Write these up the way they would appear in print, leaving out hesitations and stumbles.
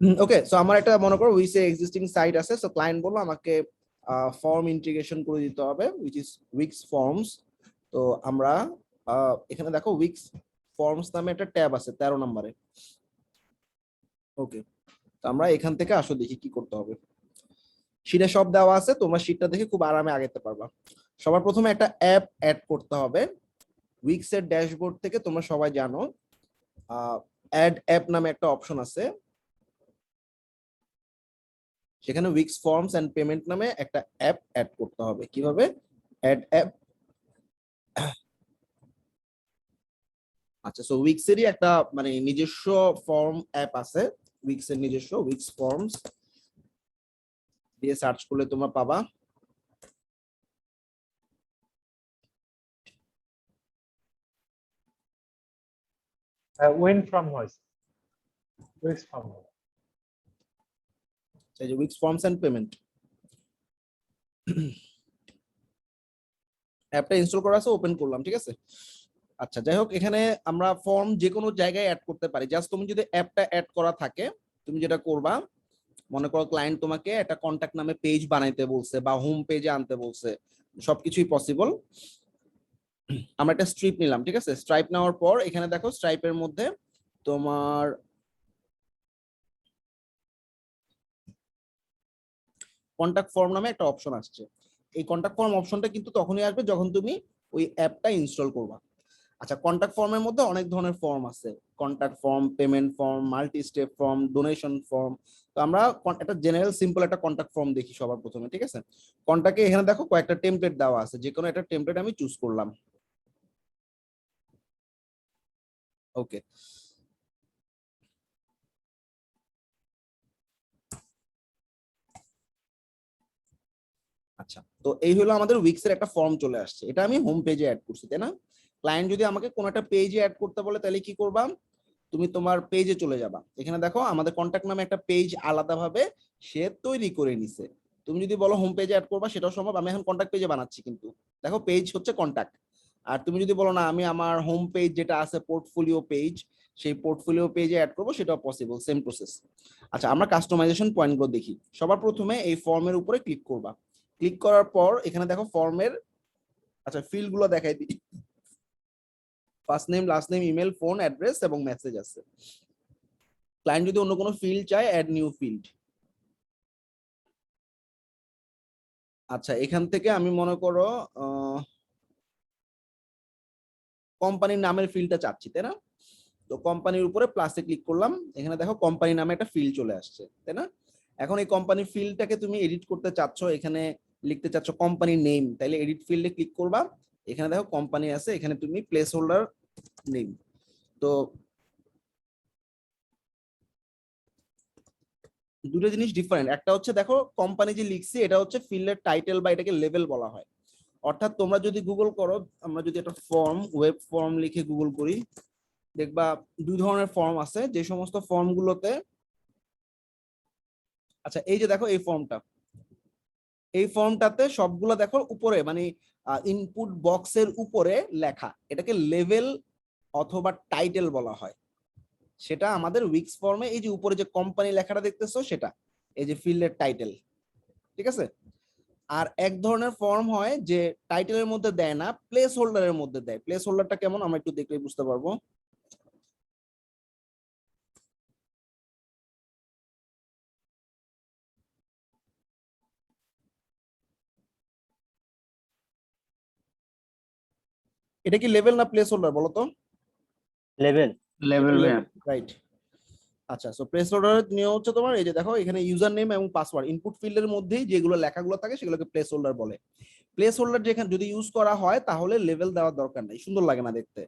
ওকে, so আমার একটা মনে করো উইসে এক্সিস্টিং সাইট আছে, সো ক্লায়েন্ট বললো আমাকে ফর্ম ইন্টিগ্রেশন করে দিতে হবে উইচ ইজ উইক্স ফর্মস। তো আমরা এখানে দেখো উইক্স ফর্মস নামে একটা ট্যাব আছে 13 নম্বরে। ওকে, তো আমরা এখান থেকে আসো দেখি কি করতে হবে। শীটে সব দেওয়া আছে, তোমরা শীটটা দেখে খুব আরামে আগাতে পারবা। সবার প্রথমে একটা অ্যাপ অ্যাড করতে হবে। উইক্স এর ড্যাশবোর্ড থেকে তোমরা সবাই জানো অ্যাড অ্যাপ নামে একটা অপশন আছে, সেখানে উইক্স ফর্মস এন্ড পেমেন্ট নামে একটা অ্যাপ অ্যাড করতে হবে। কিভাবে? Add app. আচ্ছা, সো উইক্স এরই একটা মানে নিজস্ব ফর্ম অ্যাপ আছে, উইক্স এর নিজস্ব উইক্স ফর্মস দিয়ে সার্চ করলে তোমরা পাবা। When from was? Where is from? এই যে উইক্স ফর্মস এন্ড পেমেন্ট অ্যাপটা ইনস্টল করা আছে, ওপেন করলাম, ঠিক আছে। আচ্ছা, যাই হোক, এখানে আমরা ফর্ম যে কোনো জায়গায় অ্যাড করতে পারি। জাস্ট তুমি যদি অ্যাপটা অ্যাড করা থাকে, তুমি যেটা করবা, মনে করো ক্লায়েন্ট তোমাকে একটা কন্ট্যাক্ট নামে পেজ বানাইতে বলছে বা হোম পেজে আনতে বলছে, সবকিছুই পসিবল। আমরা একটা স্ট্রিপ নিলাম, ঠিক আছে। স্ট্রাইপ নেওয়ার পর এখানে দেখো স্ট্রাইপের মধ্যে তোমার কন্ট্যাক্ট ফর্ম নামে একটা অপশন আসছে। এই কন্ট্যাক্ট ফর্ম অপশনটা কিন্তু তখনই আসবে যখন তুমি ওই অ্যাপটা ইনস্টল করবা। আচ্ছা, কন্ট্যাক্ট ফর্মের মধ্যে অনেক ধরনের ফর্ম আছে, contact form, payment form, multi step form, donation form. তো আমরা একটা জেনারেল সিম্পল একটা কন্ট্যাক্ট ফর্ম দেখি সবার প্রথমে, ঠিক আছে। কন্ট্যাক্টে এখানে দেখো কয়েকটা টেমপ্লেট দেওয়া আছে, যে কোনো একটা টেমপ্লেট আমি চুজ করলাম। ওকে, আচ্ছা, তো এই হলো আমাদের উইক্স এর একটা ফর্ম চলে আসছে। এটা আমি হোম পেজে অ্যাড করছি, তাই না? ক্লায়েন্ট যদি আমাকে কোনো একটা পেজে অ্যাড করতে বলে তাহলে কি করবা? তুমি তোমার পেজে চলে যাবা। এখানে দেখো আমাদের কন্ট্যাক্ট নামে একটা পেজ আলাদাভাবে সে তৈরি করে নিছে। তুমি যদি বলো হোম পেজে অ্যাড করবা, সেটাও সম্ভব। আমি এখন কন্ট্যাক্ট পেজে বানাচ্ছি, কিন্তু দেখো পেজ হচ্ছে কন্ট্যাক্ট। আর তুমি যদি বলো না আমি আমার হোম পেজ যেটা আছে পোর্টফোলিও পেজ, সেই পোর্টফোলিও পেজে অ্যাড করবো, সেটাও পসিবল, সেম প্রসেস। আচ্ছা, আমরা কাস্টমাইজেশন পয়েন্টগুলো দেখি। সবার প্রথমে এই ফর্মের উপরে ক্লিক করবা। ক্লিক করার পর এখানে দেখো ফর্মের আচ্ছা ফিল্ড গুলো দেখাই দিই। First name, last name, email, phone, address এবং মেসেজ আছে। ক্লায়েন্ট যদি অন্য কোনো ফিল্ড চায়, অ্যাড নিউ ফিল্ড। আচ্ছা, এখান থেকে আমি মনে করো কোম্পানির নামের ফিল্ডটা চাচ্ছি, তাই না? তো কোম্পানির উপরে প্লাসে ক্লিক করলাম, এখানে দেখো কোম্পানি নামে একটা ফিল্ড চলে আসছে, তাই না? এখন এই কোম্পানির ফিল্ডটাকে তুমি এডিট করতে চাচ্ছ, এখানে লিখতে চাচ্ছ কোম্পানির নেম, তাহলে এডিট ফিল্ডে ক্লিক করবা। এখানে দেখো কোম্পানি আছে, এখানে তুমি প্লেস হোল্ডার নেম। তো দুটো জিনিস ডিফারেন্ট। একটা হচ্ছে দেখো কোম্পানি যে লিখছি এটা হচ্ছে ফিল্ডের টাইটেল বা এটাকে লেভেল বলা হয়। অর্থাৎ তোমরা যদি গুগল করো, আমরা যদি একটা ফর্ম, ওয়েব ফর্ম লিখে গুগল করি, দেখবা দুই ধরনের ফর্ম আছে, যে সমস্ত ফর্ম গুলোতে আচ্ছা এই যে দেখো এই ফর্মটা, এই ফর্মটাতে সবগুলো দেখো উপরে মানে ইনপুট বক্সের উপরে লেখা, এটাকে লেভেল অথবা টাইটেল বলা হয়। সেটা আমাদের উইক্স ফর্মে এই যে উপরে যে কোম্পানি লেখাটা দেখতেছো, সেটা এই যে ফিল্ডের টাইটেল, ঠিক আছে। আর এক ধরনের ফর্ম হয় যে টাইটেলের মধ্যে দেয় না, প্লেস হোল্ডারের মধ্যে দেয়। প্লেস হোল্ডারটা কেমন আমরা একটু দেখলেই বুঝতে পারবো। এটা কি লেভেল না প্লেস হোল্ডার বলো তো? লেভেল। Level right. আচ্ছা, সো প্লেস হোল্ডারের নিয়ম হচ্ছে তোমার এই যে দেখো এখানে ইউজার নেম এবং পাসওয়ার্ড ইনপুট ফিল্ডের মধ্যেই যেগুলো লেখাগুলো থাকে সেগুলোকে প্লেস হোল্ডার বলে। প্লেস হোল্ডার যেখানে যদি ইউজ করা হয় তাহলে লেভেল দেওয়ার দরকার নাই, সুন্দর লাগে না দেখতে।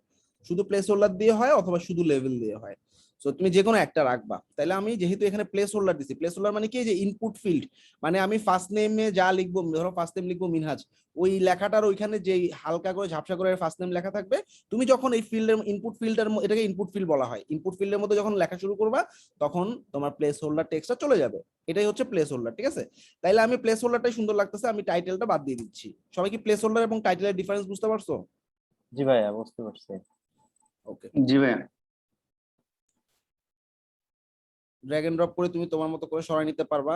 শুধু প্লেস হোল্ডার দিয়ে হয় অথবা শুধু লেভেল দিয়ে হয়। সো তুমি যে কোনো একটা রাখবা। তাহলে আমি যেহেতু এখানে প্লেস হোল্ডার দিছি, প্লেস হোল্ডার মানে কি, যে ইনপুট ফিল্ড, মানে আমি ফার্স্ট নেমে যা লিখবো, ধরো ফার্স্ট নেম লিখবো মিনহাজ, ওই লেখাটার ওইখানে যে হালকা করে ঝাপসা করে ফার্স্ট নেম লেখা থাকবে, তুমি যখন এই ফিল্ডের ইনপুট ফিল্ডের, এটাকে ইনপুট ফিল্ড বলা হয়, ইনপুট ফিল্ডের মধ্যে যখন লেখা শুরু করবা তখন তোমার প্লেস হোল্ডার টেক্সটটা চলে যাবে। এটাই হচ্ছে প্লেস হোল্ডার, ঠিক আছে। তাইলে আমি প্লেস হোল্ডারটাই সুন্দর লাগতেছে, আমি টাইটেলটা বাদ দিয়ে দিচ্ছি। সবাই কি প্লেস হোল্ডার এবং টাইটেলের ডিফারেন্স বুঝতে পারছো? জি ভাইয়া, বুঝতে পারছি। ওকে, জি ভাইয়া। ড্র্যাগ এন্ড ড্রপ করে তুমি তোমার মতো করে সরাই নিতে পারবা।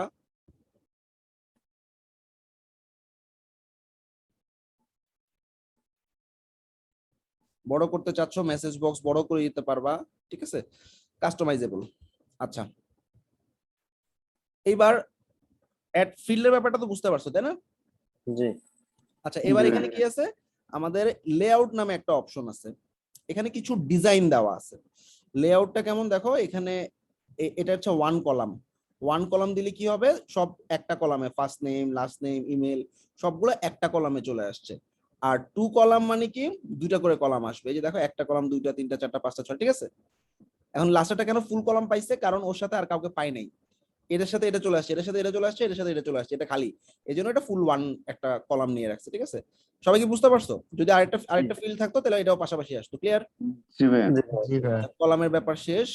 বড় করতে চাচ্ছ মেসেজ বক্স বড় করে দিতে পারবা, ঠিক আছে, কাস্টমাইজেবল। আচ্ছা, এইবার অ্যাড ফিল্ডের ব্যাপারটা তো বুঝতে পারছো তাই না? জি আচ্ছা, এবার এখানে কি আছে, আমাদের লেআউট নামে একটা অপশন আছে, এখানে কিছু ডিজাইন দেওয়া আছে। লেআউটটা কেমন দেখো, এখানে এটা হচ্ছে ওয়ান কলাম দিলে কি হবে, সব একটা কলামে, first name, last name, email, সবগুলো একটা কলামে চলে আসছে। আর টু কলাম মানে কি, দুইটা করে কলাম আসবে। এই যে দেখো, একটা কলাম, দুইটা, তিনটা, চারটা, পাঁচটা, ছয়, ঠিক আছে। এখন লাস্টটা কেন ফুল কলাম পাইছে, কারণ ওর সাথে আর কাউকে পাই নাই, এটার সাথে এটা চলে আসছে, এটার সাথে এটা চলে আসছে, এটার সাথে এটা চলে আসছে, এটা খালি, এই জন্য এটা ফুল ওয়ান একটা কলাম নিয়ে রাখছে, ঠিক আছে। সবাই কি বুঝতে পারছো? যদি আরেকটা ফিল্ড থাকতো তাহলে এটাও পাশাপাশি আসতো। ক্লিয়ার? জি ভাইয়া। জি ভাইয়া। কলামের ব্যাপার শেষ।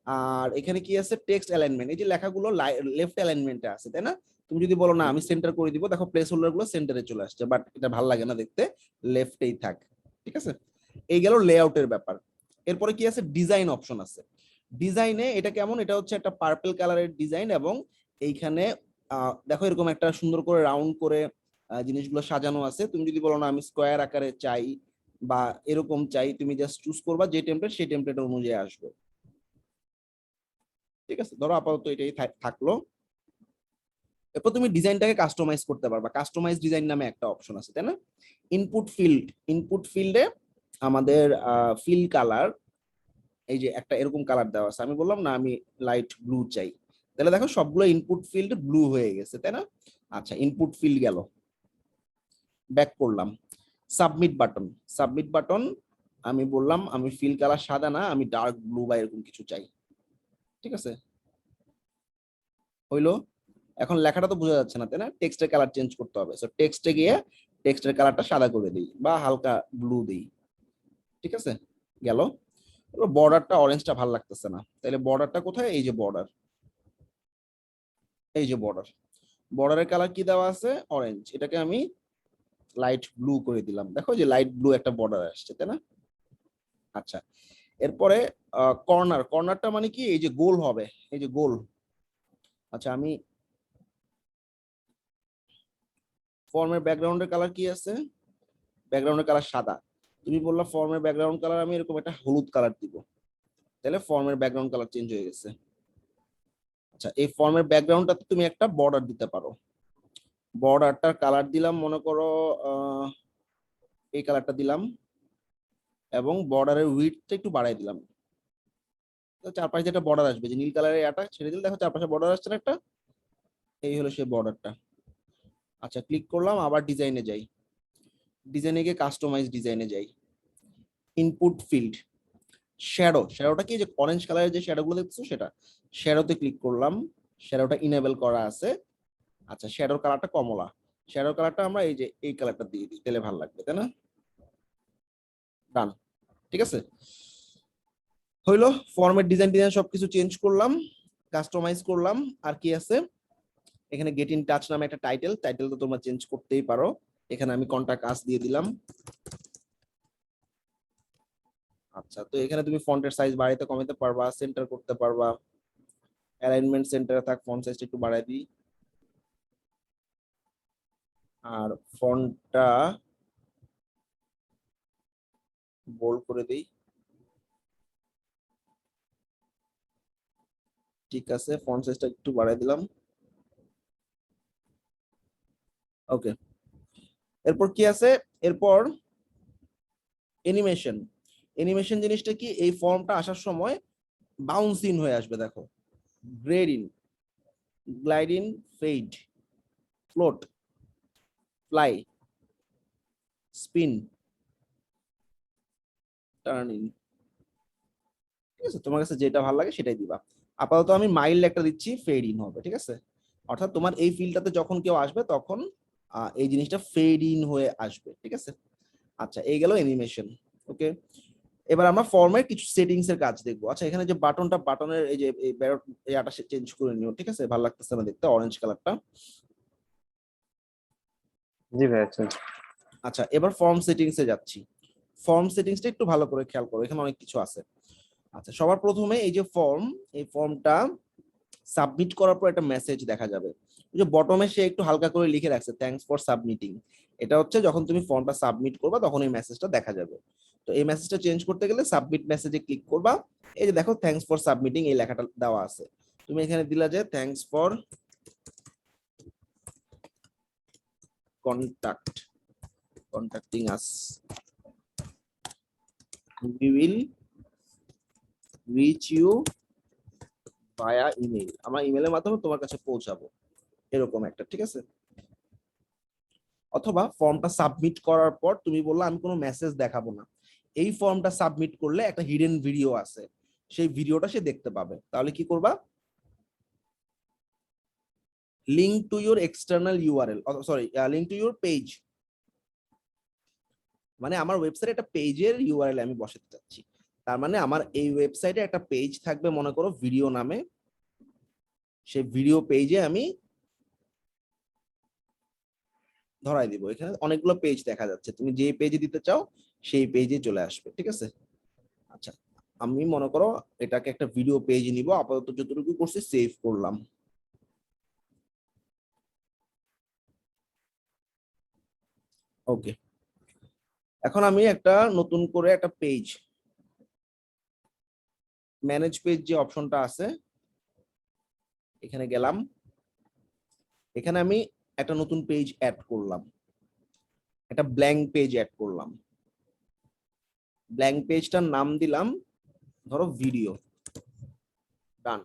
আর এখানে কি আছে, টেক্সট অ্যালাইনমেন্ট, এই যে লেখাগুলো লেফট অ্যালাইনমেন্টে আছে তাই না? তুমি যদি বলো না আমি সেন্টার করে দিব, দেখো প্লেস হোল্ডার গুলো সেন্টারে চলে আসছে, বাট এটা ভালো লাগে না দেখতে, লেফটেই থাক, ঠিক আছে। এই গেল লেআউটের ব্যাপার। এরপরে কি আছে, ডিজাইন অপশন আছে। ডিজাইনে এটা কেমন, এটা হচ্ছে একটা পার্পল কালারের ডিজাইন, এবং এইখানে দেখো এরকম একটা সুন্দর করে রাউন্ড করে জিনিসগুলো সাজানো আছে। তুমি যদি বলো না আমি স্কোয়ার আকারে চাই বা এরকম চাই, তুমি জাস্ট চুজ করবা যে টেমপ্লেট, সেই টেমপ্লেট অনুযায়ী আসবে, ঠিক আছে। ধরো আপাতত এটাই থাকলো। এরপর তুমি ডিজাইনটাকে কাস্টমাইজ করতে পারবা, কাস্টমাইজ ডিজাইন নামে একটা অপশন আছে তাই না? ইনপুট ফিল্ডে আমাদের ফিল কালার, এই যে একটা এরকম কালার দেওয়া আছে, আমি বললাম না আমি লাইট ব্লু চাই, তাহলে দেখো সবগুলো ইনপুট ফিল্ড ব্লু হয়ে গেছে তাই না? আচ্ছা, ইনপুট ফিল্ড গেল, ব্যাক করলাম। সাবমিট বাটন, আমি বললাম আমি ফিল কালার সাদা না, আমি ডার্ক ব্লু বা এরকম কিছু চাই, ঠিক আছে, হইলো। এখন লেখাটা তো বোঝা যাচ্ছে না তাই না, টেক্সটের কালার চেঞ্জ করতে হবে। সো টেক্সটে গিয়ে টেক্সটের কালারটা সাদা করে দিই বা হালকা ব্লু দিই, ঠিক আছে, গেল। বর্ডারটা অরেঞ্জটা ভালো লাগতেছে না, তাহলে বর্ডারটা কোথায়, এই যে বর্ডার, এই যে বর্ডারের কালার কি দেওয়া আছে, অরেঞ্জ, এটাকে আমি লাইট ব্লু করে দিলাম, দেখো যে লাইট ব্লু একটা বর্ডার আসছে তাই না? আচ্ছা, এরপরে কর্নারটা মানে কি, এই যে গোল হবে, এই যে গোল। আচ্ছা, আমি ফর্মের ব্যাকগ্রাউন্ডের কালার কি আছে, ব্যাকগ্রাউন্ডের কালার সাদা, তুমি বললা ফর্মের ব্যাকগ্রাউন্ড কালার আমি এরকম একটা হলুদ কালার দিব, তাহলে ফর্মের ব্যাকগ্রাউন্ড কালার চেঞ্জ হয়ে গেছে। আচ্ছা, এই ফর্মের ব্যাকগ্রাউন্ডটাতে তুমি একটা বর্ডার দিতে পারো, বর্ডারটার কালার দিলাম মনে করো এই কালারটা দিলাম, এবং বর্ডারের উইডথটা একটু বাড়াই দিলাম, তো চারপাশে একটা বর্ডার আসবে, যে নীল কালারের এটা ছেড়ে দিলে দেখো চারপাশে বর্ডার আসছে না একটা, এই হলো সেই বর্ডারটা। আচ্ছা, ক্লিক করলাম, আবার ডিজাইনে যাই, ডিজাইনে গিয়ে কাস্টমাইজ ডিজাইনে যাই, ইনপুট ফিল্ড, শ্যাডোটা কি, যে অরেঞ্জ কালারের যে শ্যাডো গুলো দেখছো সেটা, শ্যাডোতে ক্লিক করলাম, শ্যাডোটা ইনেবল করা আছে। আচ্ছা, শ্যাডোর কালারটা কমলা, শ্যাডোর কালারটা আমরা এই যে এই কালারটা দিয়ে দিই, তাহলে ভালো লাগবে তাই না? ডান, ঠিক আছে, হইলো। ফর্মের ডিজাইন সবকিছু চেঞ্জ করলাম, কাস্টমাইজ করলাম। আর কি আছে, এখানে গেট ইন টাচ নামে একটা টাইটেল তো তোমরা চেঞ্জ করতেই পারো, এখানে আমি কন্টাক্ট আস দিয়ে দিলাম। আচ্ছা, তো এখানে তুমি ফন্টের সাইজ বাড়াইতে কমাইতে পারবা, সেন্টার করতে পারবা, অ্যালাইনমেন্ট সেন্টারে থাক, ফন্ট সাইজটা একটু বাড়াই দিই, আর ফন্টটা বোল্ড করে দিই, ঠিক আছে, ফন্ট সাইজটা একটু বাড়াই দিলাম, ওকে। এরপর কি আছে, এরপর অ্যানিমেশন জিনিসটা কি, এই ফর্মটা আসার সময় বাউন্স ইন হয়ে আসবে, দেখো grade in, glide in, fade, float, fly, spin, turn in, ঠিক আছে, তোমার কাছে যেটা ভালো লাগে সেটাই দিবা। আপাতত আমি মাইল্ড একটা দিচ্ছি, ফেড ইন হবে, ঠিক আছে। অর্থাৎ তোমার এই ফিল্ডটাতে যখন কেউ আসবে তখন এই জিনিসটা ফেড ইন হয়ে আসবে, ঠিক আছে। আচ্ছা, এই গেল অ্যানিমেশন, ওকে। এবার আমরা ফর্মের কিছু সেটিংস এর কাজ দেখবো। আচ্ছা, এখানে যে বাটনের এই যে এটা চেঞ্জ করে নিও, ঠিক আছে, ভালো লাগতেছে না দেখতে অরেঞ্জ কালারটা। জি ভাই। আচ্ছা আচ্ছা, এবার ফর্ম সেটিংস এ যাচ্ছি, ফর্ম সেটিংসটা একটু ভালো করে খেয়াল করো, এখানে অনেক কিছু আছে। আচ্ছা, সবার প্রথমে এই যে ফর্ম, এই ফর্মটা সাবমিট করার পর একটা মেসেজ দেখা যাবে, ওই যে বটমে সে একটু হালকা করে লিখে রাখছে থ্যাঙ্কস ফর সাবমিটিং, এটা হচ্ছে যখন তুমি ফর্মটা সাবমিট করবা তখন এই মেসেজটা দেখা যাবে। তো এই মেসেজটা চেঞ্জ করতে গেলে সাবমিট মেসেজে ক্লিক করবা, এই যে দেখো থ্যাঙ্কস ফর সাবমিটিং এই লেখাটা দেওয়া আছে, তুমি এখানে দিলা যে thanks for contacting us, we will reach you via email, আমরা ইমেলের মাধ্যমে তোমার কাছে পৌঁছাবো, এরকম একটা, ঠিক আছে। অথবা ফর্মটা সাবমিট করার পর তুমি বললা আমি কোনো মেসেজ দেখাবো না, এই ফর্মটা সাবমিট করলে একটা হিডেন ভিডিও আছে, সেই ভিডিওটা সে দেখতে পাবে, তাহলে কি করবা, link to your external URL, sorry link to your page, মানে আমার ওয়েবসাইটে একটা পেজের ইউআরএল আমি বসাতে চাচ্ছি, তার মানে আমার এই ওয়েবসাইটে একটা পেজ থাকবে মনে করো ভিডিও নামে, সেই ভিডিও পেজে আমি ধরাই দিব, এখানে অনেকগুলো পেজ দেখা যাচ্ছে, তুমি যে পেজে দিতে চাও সেই পেজে চলে আসবে, ঠিক আছে। আচ্ছা, আমি মনে করো এটাকে একটা ভিডিও পেজ নিব, আপাতত যতটুকু করছি সেভ করলাম। ওকে, এখন আমি একটা নতুন করে একটা পেজ, ম্যানেজ পেজ যে অপশনটা আছে এখানে গেলাম, এখানে আমি একটা নতুন পেজ অ্যাড করলাম, একটা ব্ল্যাঙ্ক পেজ অ্যাড করলাম, ব্ল্যাঙ্ক পেজটার নাম দিলাম ধরো ভিডিও, ডান।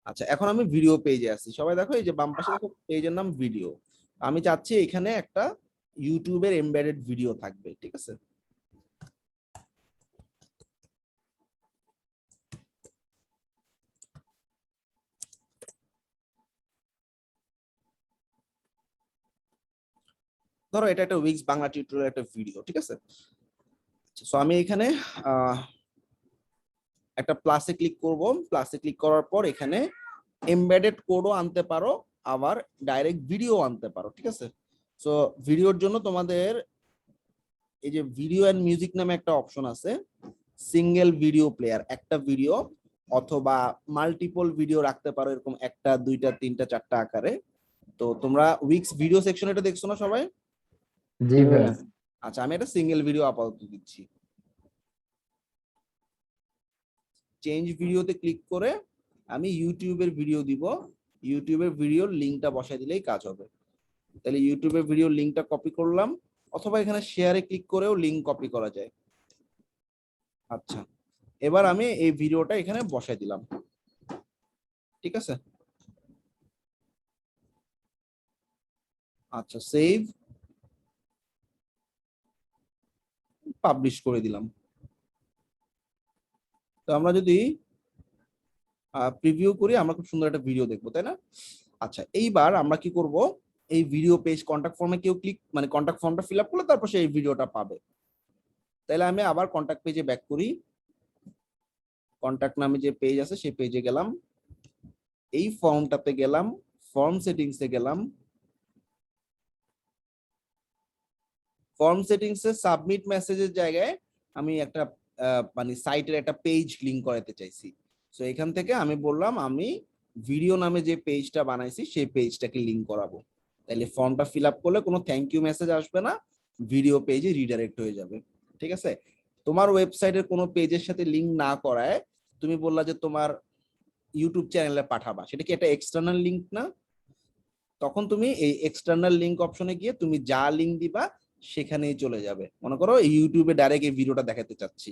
আচ্ছা, এখন আমি ভিডিও পেজে আছি, সবাই দেখো এই যে বাম পাশে দেখো পেজের নাম ভিডিও, আমি চাচ্ছি এখানে একটা ইউটিউবের এমবেডেড ভিডিও থাকবে, ঠিক আছে। ধরো এটা একটা উইক্স বাংলা টিউটোরিয়াল একটা ভিডিও, ঠিক আছে। সো আমি এখানে একটা প্লাসে ক্লিক করব, প্লাসে ক্লিক করার পর এখানে এমবেডেড কোডও আনতে পারো, আবার ডাইরেক্ট ভিডিও আনতে পারো, ঠিক আছে। সো ভিডিওর জন্য তোমাদের এই যে ভিডিও এন্ড মিউজিক নামে একটা অপশন আছে, সিঙ্গেল ভিডিও প্লেয়ার, একটা ভিডিও অথবা মাল্টিপল ভিডিও রাখতে পারো, এরকম একটা দুইটা তিনটা চারটা আকারে। তো তোমরা উইক্স ভিডিও সেকশন এটা দেখছো না সবাই? জি ভাইয়া। আচ্ছা, আমি একটা সিঙ্গেল ভিডিও আপাতত দিচ্ছি, চেঞ্জ ভিডিওতে ক্লিক করে আমি ইউটিউবের ভিডিও দিব, ইউটিউবের ভিডিওর লিংকটা বসাই দিলেই কাজ হবে। তাহলে ইউটিউবের ভিডিওর লিংকটা কপি করলাম, অথবা এখানে শেয়ারে ক্লিক করেও লিংক কপি করা যায়। আচ্ছা, এবার আমি এই ভিডিওটা এখানে বসাই দিলাম, ঠিক আছে। আচ্ছা, সেভ, পাবলিশ করে দিলাম। তো আমরা যদি প্রিভিউ করি আমরা খুব সুন্দর একটা ভিডিও দেখবো, তাই না? আচ্ছা, এইবার আমরা কি করব, এই ভিডিও পেজ কন্টাক্ট ফর্মে কেউ ক্লিক মানে কন্টাক্ট ফর্মটা ফিল আপ করলে তারপর সেই ভিডিওটা পাবে। তাহলে আমি আবার কন্টাক্ট পেজে ব্যাক করি, কন্টাক্ট নামে যে পেজ আছে সেই পেজে গেলাম, এই ফর্মটাতে গেলাম, ফর্ম সেটিংসে গেলাম, ফর্ম সেটিংসে সাবমিট মেসেজের জায়গায় আমি একটা মানে সাইটের একটা পেজ লিংক করাতে চাইছি। সো এখান থেকে আমি বললাম আমি ভিডিও নামে যে পেজটা বানাইছি সেই পেজটাকে লিংক করাবো, তাহলে ফর্মটা ফিল আপ করলে কোনো থ্যাংক ইউ মেসেজ আসবে না, ভিডিও পেজে রিডাইরেক্ট হয়ে যাবে, ঠিক আছে। তোমার ওয়েবসাইটের কোনো পেজের সাথে লিংক না করায় তুমি বললা যে তোমার ইউটিউব চ্যানেলে পাঠাবা, সেটা কি একটা এক্সটার্নাল লিংক না? তখন তুমি এই এক্সটার্নাল লিংক অপশনে গিয়ে তুমি যা লিংক দিবা সেখানেই চলে যাবে। মনে করো ইউটিউবে ডাইরেক্ট এই ভিডিওটা দেখাতে চাচ্ছি,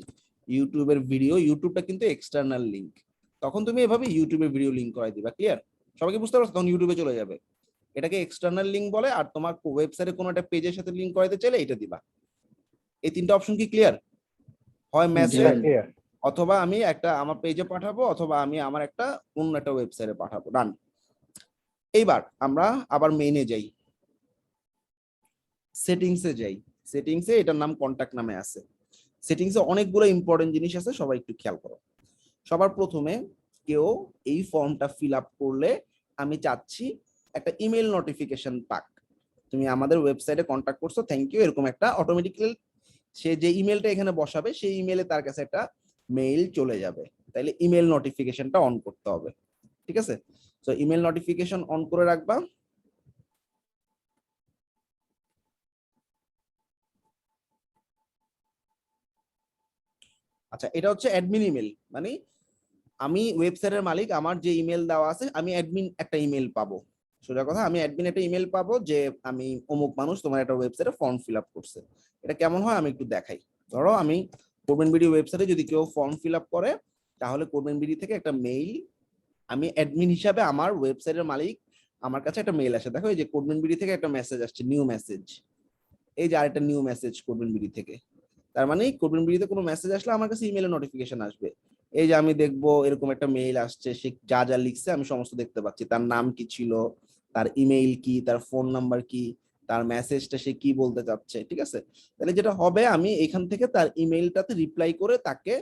ইউটিউবের ভিডিও, ইউটিউবটা কিন্তু এক্সটার্নাল লিংক, তখন তুমি এভাবে ইউটিউবের ভিডিও লিংক করাই দিবা। ক্লিয়ার? সবাইকে বুঝতে পারছো? তখন ইউটিউবে চলে যাবে, এটাকে এক্সটার্নাল লিংক বলে। আর তোমার ওয়েবসাইটে কোনো একটা পেজের সাথে লিংক করাইতে চাইলে এটা দিবা। এই তিনটা অপশন কি ক্লিয়ার? হয় মেসেজ, ক্লিয়ার। অথবা আমি একটা আমার পেজে পাঠাবো, অথবা আমি আমার একটা অন্য একটা ওয়েবসাইটে পাঠাবো। ডান। এইবার আমরা আবার মেইনে যাই, সেটিংসে যাই, সেটিংসে এটার নাম কন্টাক্ট নামে আছে। সেটিংসে অনেকগুলো ইম্পর্টেন্ট জিনিস আছে, সবাই একটু খেয়াল করো। সবার প্রথমে কেউ এই ফর্মটা ফিল আপ করলে আমি চাচ্ছি একটা ইমেল নোটিফিকেশন পাক, তুমি আমাদের ওয়েবসাইটে কন্টাক্ট করছো, থ্যাংক ইউ, এরকম একটা অটোমেটিক্যালি সে যে ইমেলটা এখানে বসাবে সেই ইমেলে তার কাছে একটা মেইল চলে যাবে। তাইলে ইমেল নোটিফিকেশনটা অন করতে হবে। ঠিক আছে? তো ইমেল নোটিফিকেশন অন করে রাখবা। আচ্ছা, এটা হচ্ছে অ্যাডমিন ইমেল, মানে আমি ওয়েবসাইটের মালিক, আমার যে ইমেল দেওয়া আছে আমি অ্যাডমিন একটা ইমেল পাবো। সোজা কথা, আমি অ্যাডমিন একটা ইমেল পাবো যে আমি অমুক মানুষ তোমার একটা ওয়েবসাইটে ফর্ম ফিল আপ করছে। এটা কেমন হয় আমি একটু দেখাই। ধরো আমি কোডম্যান বিডি ওয়েবসাইটে যদি কেউ ফর্ম ফিল আপ করে, তাহলে কোডম্যান বিডি থেকে একটা মেইল, আমি অ্যাডমিন হিসাবে আমার ওয়েবসাইটের মালিক, আমার কাছে একটা মেইল আসে। দেখো এই যে কোডম্যান বিডি থেকে একটা মেসেজ আসছে, নিউ মেসেজ। এই যে আরেকটা নিউ মেসেজ কোডম্যান বিডি থেকে। তার মানে কোডম্যান বিডিতে কোনো মেসেজ আসলে আমার কাছে ইমেলে নোটিফিকেশন আসবে। এই যে আমি দেখবো এরকম একটা মেইল আসছে, সে যা যা লিখছে আমি সমস্ত দেখতে পাচ্ছি, তার নাম কি ছিল, তার ইমেইল কি, তার ফোন নাম্বার কি, তার মেসেজটা সে কি বলতে চাচ্ছে। ঠিক আছে? তাহলে যেটা হবে, আমি এখান থেকে তার ইমেইলটাতে রিপ্লাই করে তাকে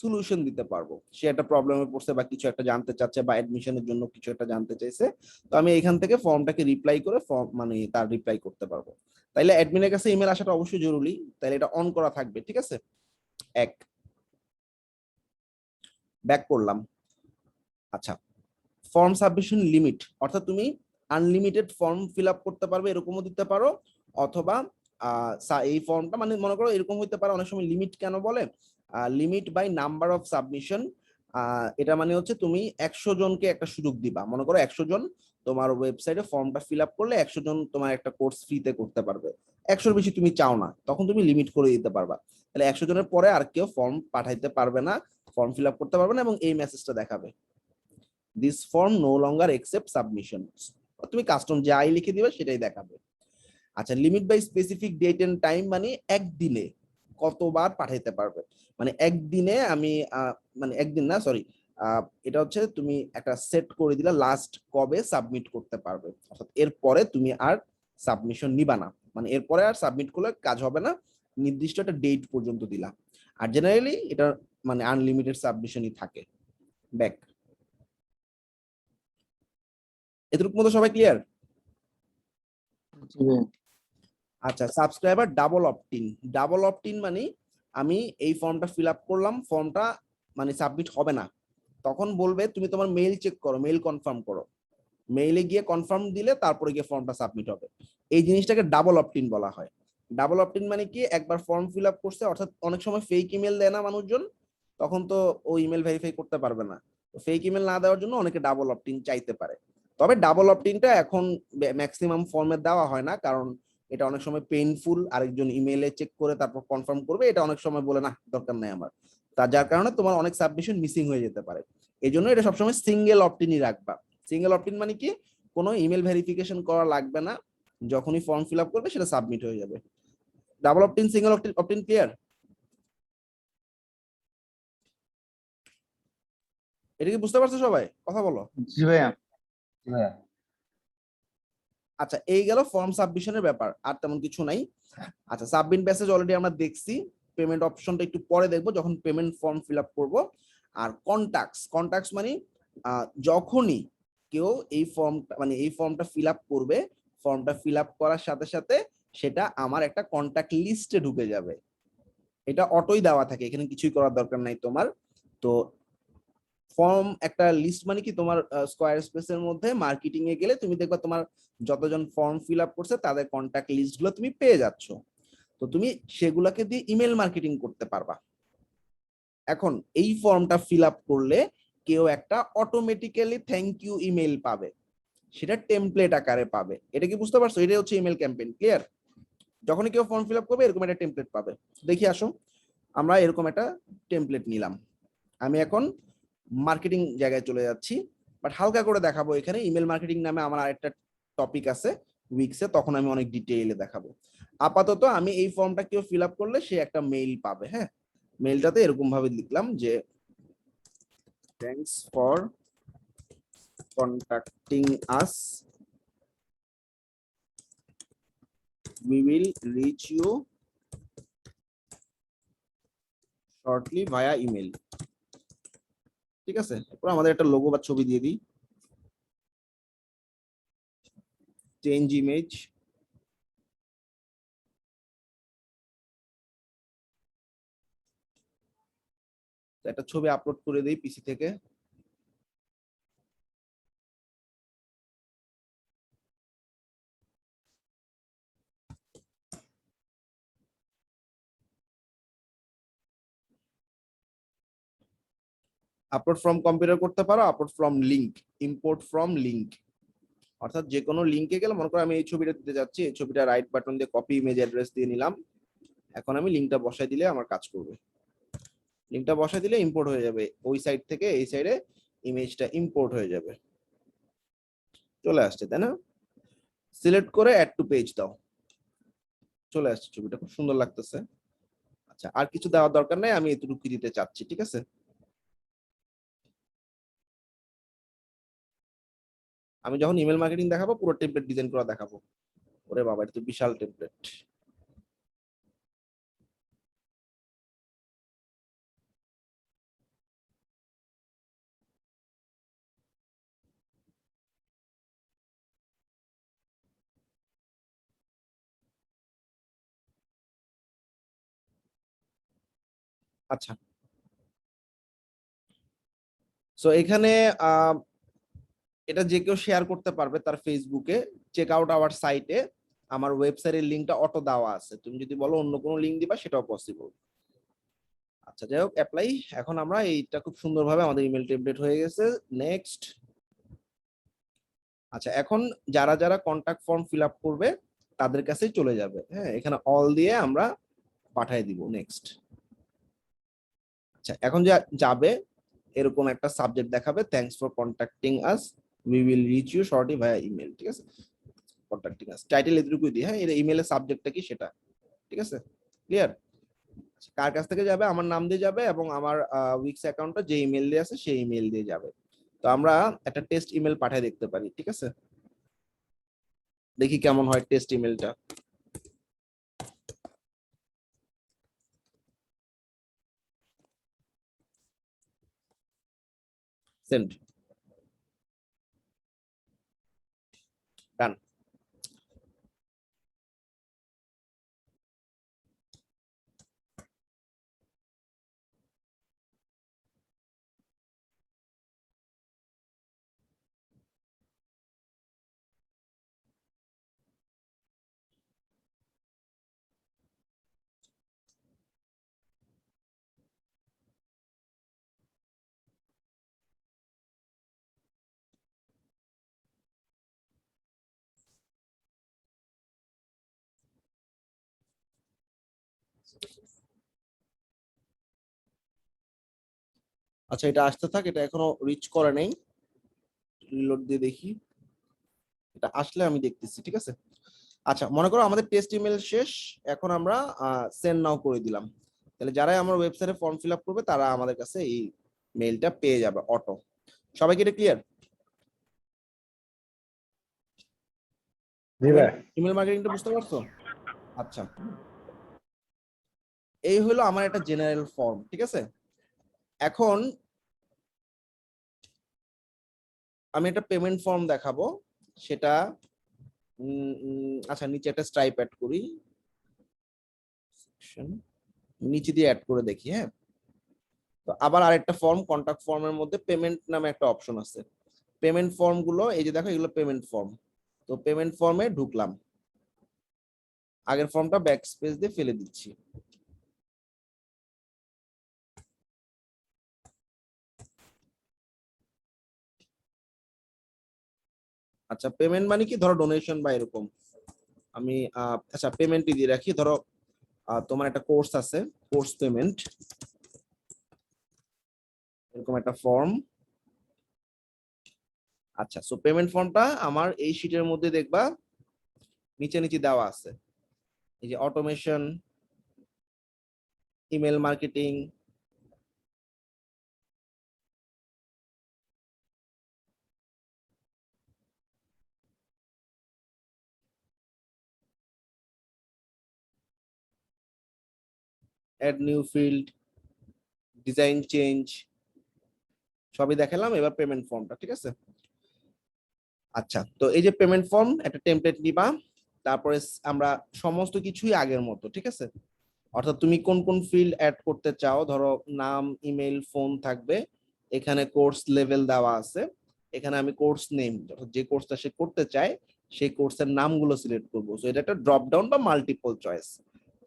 সলিউশন দিতে পারবো। সে একটা প্রবলেমে পড়ছে বা কিছু একটা জানতে চাচ্ছে বা অ্যাডমিশনের জন্য কিছু একটা জানতে চাইছে, তো আমি এখান থেকে ফর্মটাকে রিপ্লাই করে ফর্ম মানে তার রিপ্লাই করতে পারবো। তাইলে অ্যাডমিনের কাছে ইমেল আসাটা অবশ্যই জরুরি, তাইলে এটা অন করা থাকবে। ঠিক আছে? এক, ব্যাক করলাম। আচ্ছা, ফর্ম সাবমিশন লিমিট, অর্থাৎ তুমি আনলিমিটেড ফর্ম ফিল আপ করতে পারবে, এরকমও দিতে পারো। অথবা এই ফর্মটা মানে মনে করো এরকম হইতে পারে, অনেক সময় লিমিট কেন বলে, limit by number of submission. এটা মানে হচ্ছে তুমি 100 জনকে একটা সুযোগ দিবা। মনে করো 100 জন তোমার ওয়েবসাইটে ফর্মটা ফিল আপ করলে 100 জন তোমার একটা কোর্স ফ্রিতে করতে পারবে। 100-র বেশি তুমি চাও না, তখন তুমি লিমিট করে দিতে পারবা। তাহলে 100 জনের পরে আর কেউ ফর্ম পাঠাইতে পারবে না, ফর্ম ফিল আপ করতে পারবে না, এবং এই মেসেজটা দেখাবে, this form no longer accept submission. তুমি কাস্টম যাই লিখে দিবে সেটাই দেখাবে। আচ্ছা, limit by specific date and time, মানে একদিনে কতবার পাঠাইতে পারবে। মানে একদিনে আমি মানে একদিন না, সরি, এটা হচ্ছে তুমি একটা সেট করে দিলা লাস্ট কবে সাবমিট করতে পারবে, অর্থাৎ এরপরে তুমি আর সাবমিশন নিবা না, মানে এরপরে আর সাবমিট করলে কাজ হবে না, নির্দিষ্ট একটা ডেট পর্যন্ত দিলা। আর জেনারেলি এটা মানে আনলিমিটেড সাবমিশনই থাকে। ব্যাক, এতটুকু মতো সবাই ক্লিয়ার? জি ভাইয়া। আচ্ছা, subscriber double opt-in. Double opt-in মানে আমি এই ফর্মটা ফিল আপ করলাম, ফর্মটা মানে সাবমিট হবে না, তখন বলবে তুমি তোমার মেইল চেক করো, মেইল কনফার্ম করো। মেইলে গিয়ে কনফার্ম দিলে তারপরে গিয়ে ফর্মটা সাবমিট হবে। এই জিনিসটাকে ডাবল অপটিন বলা হয়। ডাবল অপটিন মানে কি, একবার ফর্ম ফিল আপ করছে, অর্থাৎ অনেক সময় ফেক ইমেল দেয় না মানুষজন, তখন তো ও ইমেল ভেরিফাই করতে পারবে না, ফেক ইমেল না দেওয়ার জন্য অনেকে ডাবল অপটিন চাইতে পারে। তবে ডাবল অপটিনটা এখন ম্যাক্সিমাম ফর্মে দেওয়া হয় না, কারণ এটা অনেক সময় পেইনফুল, আরেকজন ইমেইলে চেক করে তারপর কনফার্ম করবে, এটা অনেক সময় বলে না দরকার নাই আমার, তা যার কারণে তোমার অনেক সাবমিশন মিসিং হয়ে যেতে পারে। এই জন্য এটা সবসময় সিঙ্গেল অপটিনই রাখবা। সিঙ্গেল অপটিন মানে কি, কোনো ইমেল ভেরিফিকেশন করা লাগবে না, যখনই ফর্ম ফিল আপ করবে সেটা সাবমিট হয়ে যাবে। Double opt-in, single opt-in clear? এটা কি বুঝতে পারছো সবাই? কথা বলো। জি ভাইয়া। আচ্ছা, এই গেল ফর্ম সাবমিশনের ব্যাপার, আর তেমন কিছু নাই। আচ্ছা, সাবমিট মেসেজ অলরেডি আমরা দেখছি, পেমেন্ট অপশনটা একটু পরে দেখবো যখন পেমেন্ট ফর্ম ফিল আপ করবো। আর কন্টাক্টস, কন্টাক্টস মানে যখনই কেউ এই ফর্মটা মানে এই ফর্মটা ফিল আপ করবে, ফর্মটা ফিল আপ করার সাথে সাথে সেটা আমার একটা কন্টাক্ট লিস্টে ঢুকে যাবে। এটা অটোই দেওয়া থাকে, এখানে কিছুই করার দরকার নাই তোমার। তো ফর্ম একটা লিস্ট মানে কি, তোমার স্কোয়ার স্পেসের মধ্যে মার্কেটিং এ গেলে তুমি দেখবা তোমার যতজন ফর্ম ফিল আপ করছে তাদের কন্ট্যাক্ট লিস্ট গুলো তুমি পেয়ে যাচ্ছ। তো তুমি সেগুলোকে দিয়ে ইমেল মার্কেটিং করতে পারবা। এখন এই ফর্মটা ফিল আপ করলে কেউ একটা অটোমেটিক্যালি থ্যাংক ইউ ইমেল পাবে, সেটা টেমপ্লেট আকারে পাবে। এটা কি বুঝতে পারছো? এটা হচ্ছে ইমেল ক্যাম্পেইন। ক্লিয়ার? যখনই কেউ ফর্ম ফিল আপ করবে এরকম একটা টেমপ্লেট পাবে। দেখি আসো, আমরা এরকম একটা টেমপ্লেট নিলাম। আমি এখন মার্কেটিং জায়গায় চলে যাচ্ছি, বাট হালকা করে দেখাবো। এখানে ইমেল মার্কেটিং নামে আমার আরেকটা টপিক আছে উইক্সে, তখন আমি অনেক ডিটেইলে দেখাবো। আপাতত আমি এই ফর্মটা কেউ ফিল আপ করলে সে একটা মেইল পাবে। হ্যাঁ, মেইলটাতে এরকম ভাবে লিখলাম যে thanks for contacting us, we will reach you shortly via email. ঠিক আছে, এরপর আমাদের একটা লোগো বা ছবি দিয়ে দিই, চেঞ্জ ইমেজ, একটা ছবি আপলোড করে দিই পিসি থেকে। আপলোড ফ্রম কম্পিউটার করতে পারো, upload from link, import from link, অর্থাৎ যে কোনো লিংকে গেলে, মনে করো আমি এই ছবিটা দিতে যাচ্ছি, এই ছবিটা রাইট বাটন দিয়ে কপি ইমেজ অ্যাড্রেস দিয়ে নিলাম, এখন আমি লিংকটা বসাই দিলে আমার কাজ করবে। লিংকটা বসাই দিলে ইম্পোর্ট হয়ে যাবে, ওই সাইড থেকে এই সাইডে ইমেজটা ইম্পোর্ট হয়ে যাবে, চলে আসছে, তাই না? সিলেক্ট করে অ্যাড টু পেজ দাও, চলে আসছে, ছবিটা খুব সুন্দর লাগতেছে। আচ্ছা, আর কিছু দেওয়ার দরকার নাই, আমি এতটুকু দিতে চাচ্ছি, ঠিক আছে? আমি যখন ইমেল মার্কেটিং দেখাবো পুরো টেমপ্লেট ডিজাইন করা দেখাবো। ওরে বাবা, এটা তো বিশাল টেমপ্লেট। আচ্ছা, সো এখানে এটা যে কেউ শেয়ার করতে পারবে তার ফেসবুকে, চেক আউট আওয়ার সাইটে আমার ওয়েবসাইটের লিংকটা অটো দেওয়া আছে, তুমি যদি বলো অন্য কোনো লিংক দিবা সেটাও পসিবল। আচ্ছা, যাই হোক, অ্যাপ্লাই। এখন আমরা এইটা খুব সুন্দরভাবে আমাদের ইমেল টেমপ্লেট হয়ে গেছে। নেক্সট। আচ্ছা, এখন যারা যারা কন্টাক্ট ফর্ম ফিল আপ করবে তাদের কাছেই চলে যাবে। হ্যাঁ, এখানে অল দিয়ে আমরা পাঠিয়ে দিব। নেক্সট। আচ্ছা, এখন যা যাবে এরকম একটা সাবজেক্ট দেখাবে, thanks for contacting us, we will reach you shortly via email, ঠিক আছে? কন্ট্যাক্টিং আস টাইটেল এটুকুই দিই, হ্যাঁ, এর ইমেলের সাবজেক্টটা কি সেটা, ঠিক আছে? ক্লিয়ার? কার কাছ থেকে যাবে? আমার নাম দিয়ে যাবে এবং আমার উইক্স অ্যাকাউন্টটা যে ইমেল দিয়ে আছে সেই ইমেল দিয়ে যাবে। তো আমরা একটা টেস্ট ইমেল পাঠিয়ে দেখতে পারি, ঠিক আছে? দেখি কেমন হয় টেস্ট ইমেলটা। সেন্ড। ডান। আচ্ছা, এটা আসতে থাক, এটা এখনো রিচ করে নেই, রিলোড দিয়ে দেখি। এটা আসলে আমি দেখতেছি, ঠিক আছে? আচ্ছা, মনে করো আমাদের টেস্ট ইমেল শেষ, এখন আমরা সেন্ড নাও করে দিলাম। তাহলে যারাই আমার ওয়েবসাইটে ফর্ম ফিল আপ করবে তারা আমাদের কাছে এই মেইলটা পেয়ে যাবে অটো। সবাইকে এটা ক্লিয়ার? জি ভাই। ইমেল মার্কেটিংটা বুঝতে পারছো? আচ্ছা, এই হলো আমার একটা জেনারেল ফর্ম, ঠিক আছে? এখন আমি একটা পেমেন্ট ফর্ম দেখাবো, সেটা আচ্ছা, নিচে একটা স্ট্রাইপ অ্যাড করি, নিচে দিয়ে অ্যাড করে দেখি। হ্যাঁ, তো আবার আরেকটা ফর্ম, কন্টাক্ট ফর্মের মধ্যে পেমেন্ট নামে একটা অপশন আছে। পেমেন্ট ফর্ম গুলো এই যে দেখো, এগুলো পেমেন্ট ফর্ম। তো পেমেন্ট ফর্মে ঢুকলাম, আগের ফর্মটা ব্যাক স্পেস দিয়ে ফেলে দিচ্ছি। আচ্ছা, পেমেন্ট মানে কি? ধরো ডোনেশন বা এরকম। আমি আচ্ছা, পেমেন্টই দিয়ে রাখি। ধরো তোমার একটা কোর্স আছে, কোর্স পেমেন্ট, এরকম একটা ফর্ম। আচ্ছা, সো পেমেন্ট ফর্মটা আমার এই শীটের মধ্যে দেখবা নিচে নিচে দেওয়া আছে, এই যে automation, email marketing, add new field, design change, সবই দেখালাম। এবার পেমেন্ট ফর্মটা, ঠিক আছে? আচ্ছা, তো এই যে পেমেন্ট ফর্ম, একটা টেমপ্লেট নিবা, তারপরে আমরা সমস্ত কিছুই আগের মতো, ঠিক আছে? অর্থাৎ তুমি কোন কোন ফিল্ড অ্যাড করতে চাও, ধরো নাম, ইমেল, ফোন থাকবে। এখানে কোর্স লেভেল দেওয়া আছে, এখানে আমি কোর্স নেম, যে কোর্সটা সে করতে চায় সেই কোর্সের নামগুলো সিলেক্ট করবো। সো এটা একটা ড্রপ ডাউন বা মাল্টিপল চয়েস।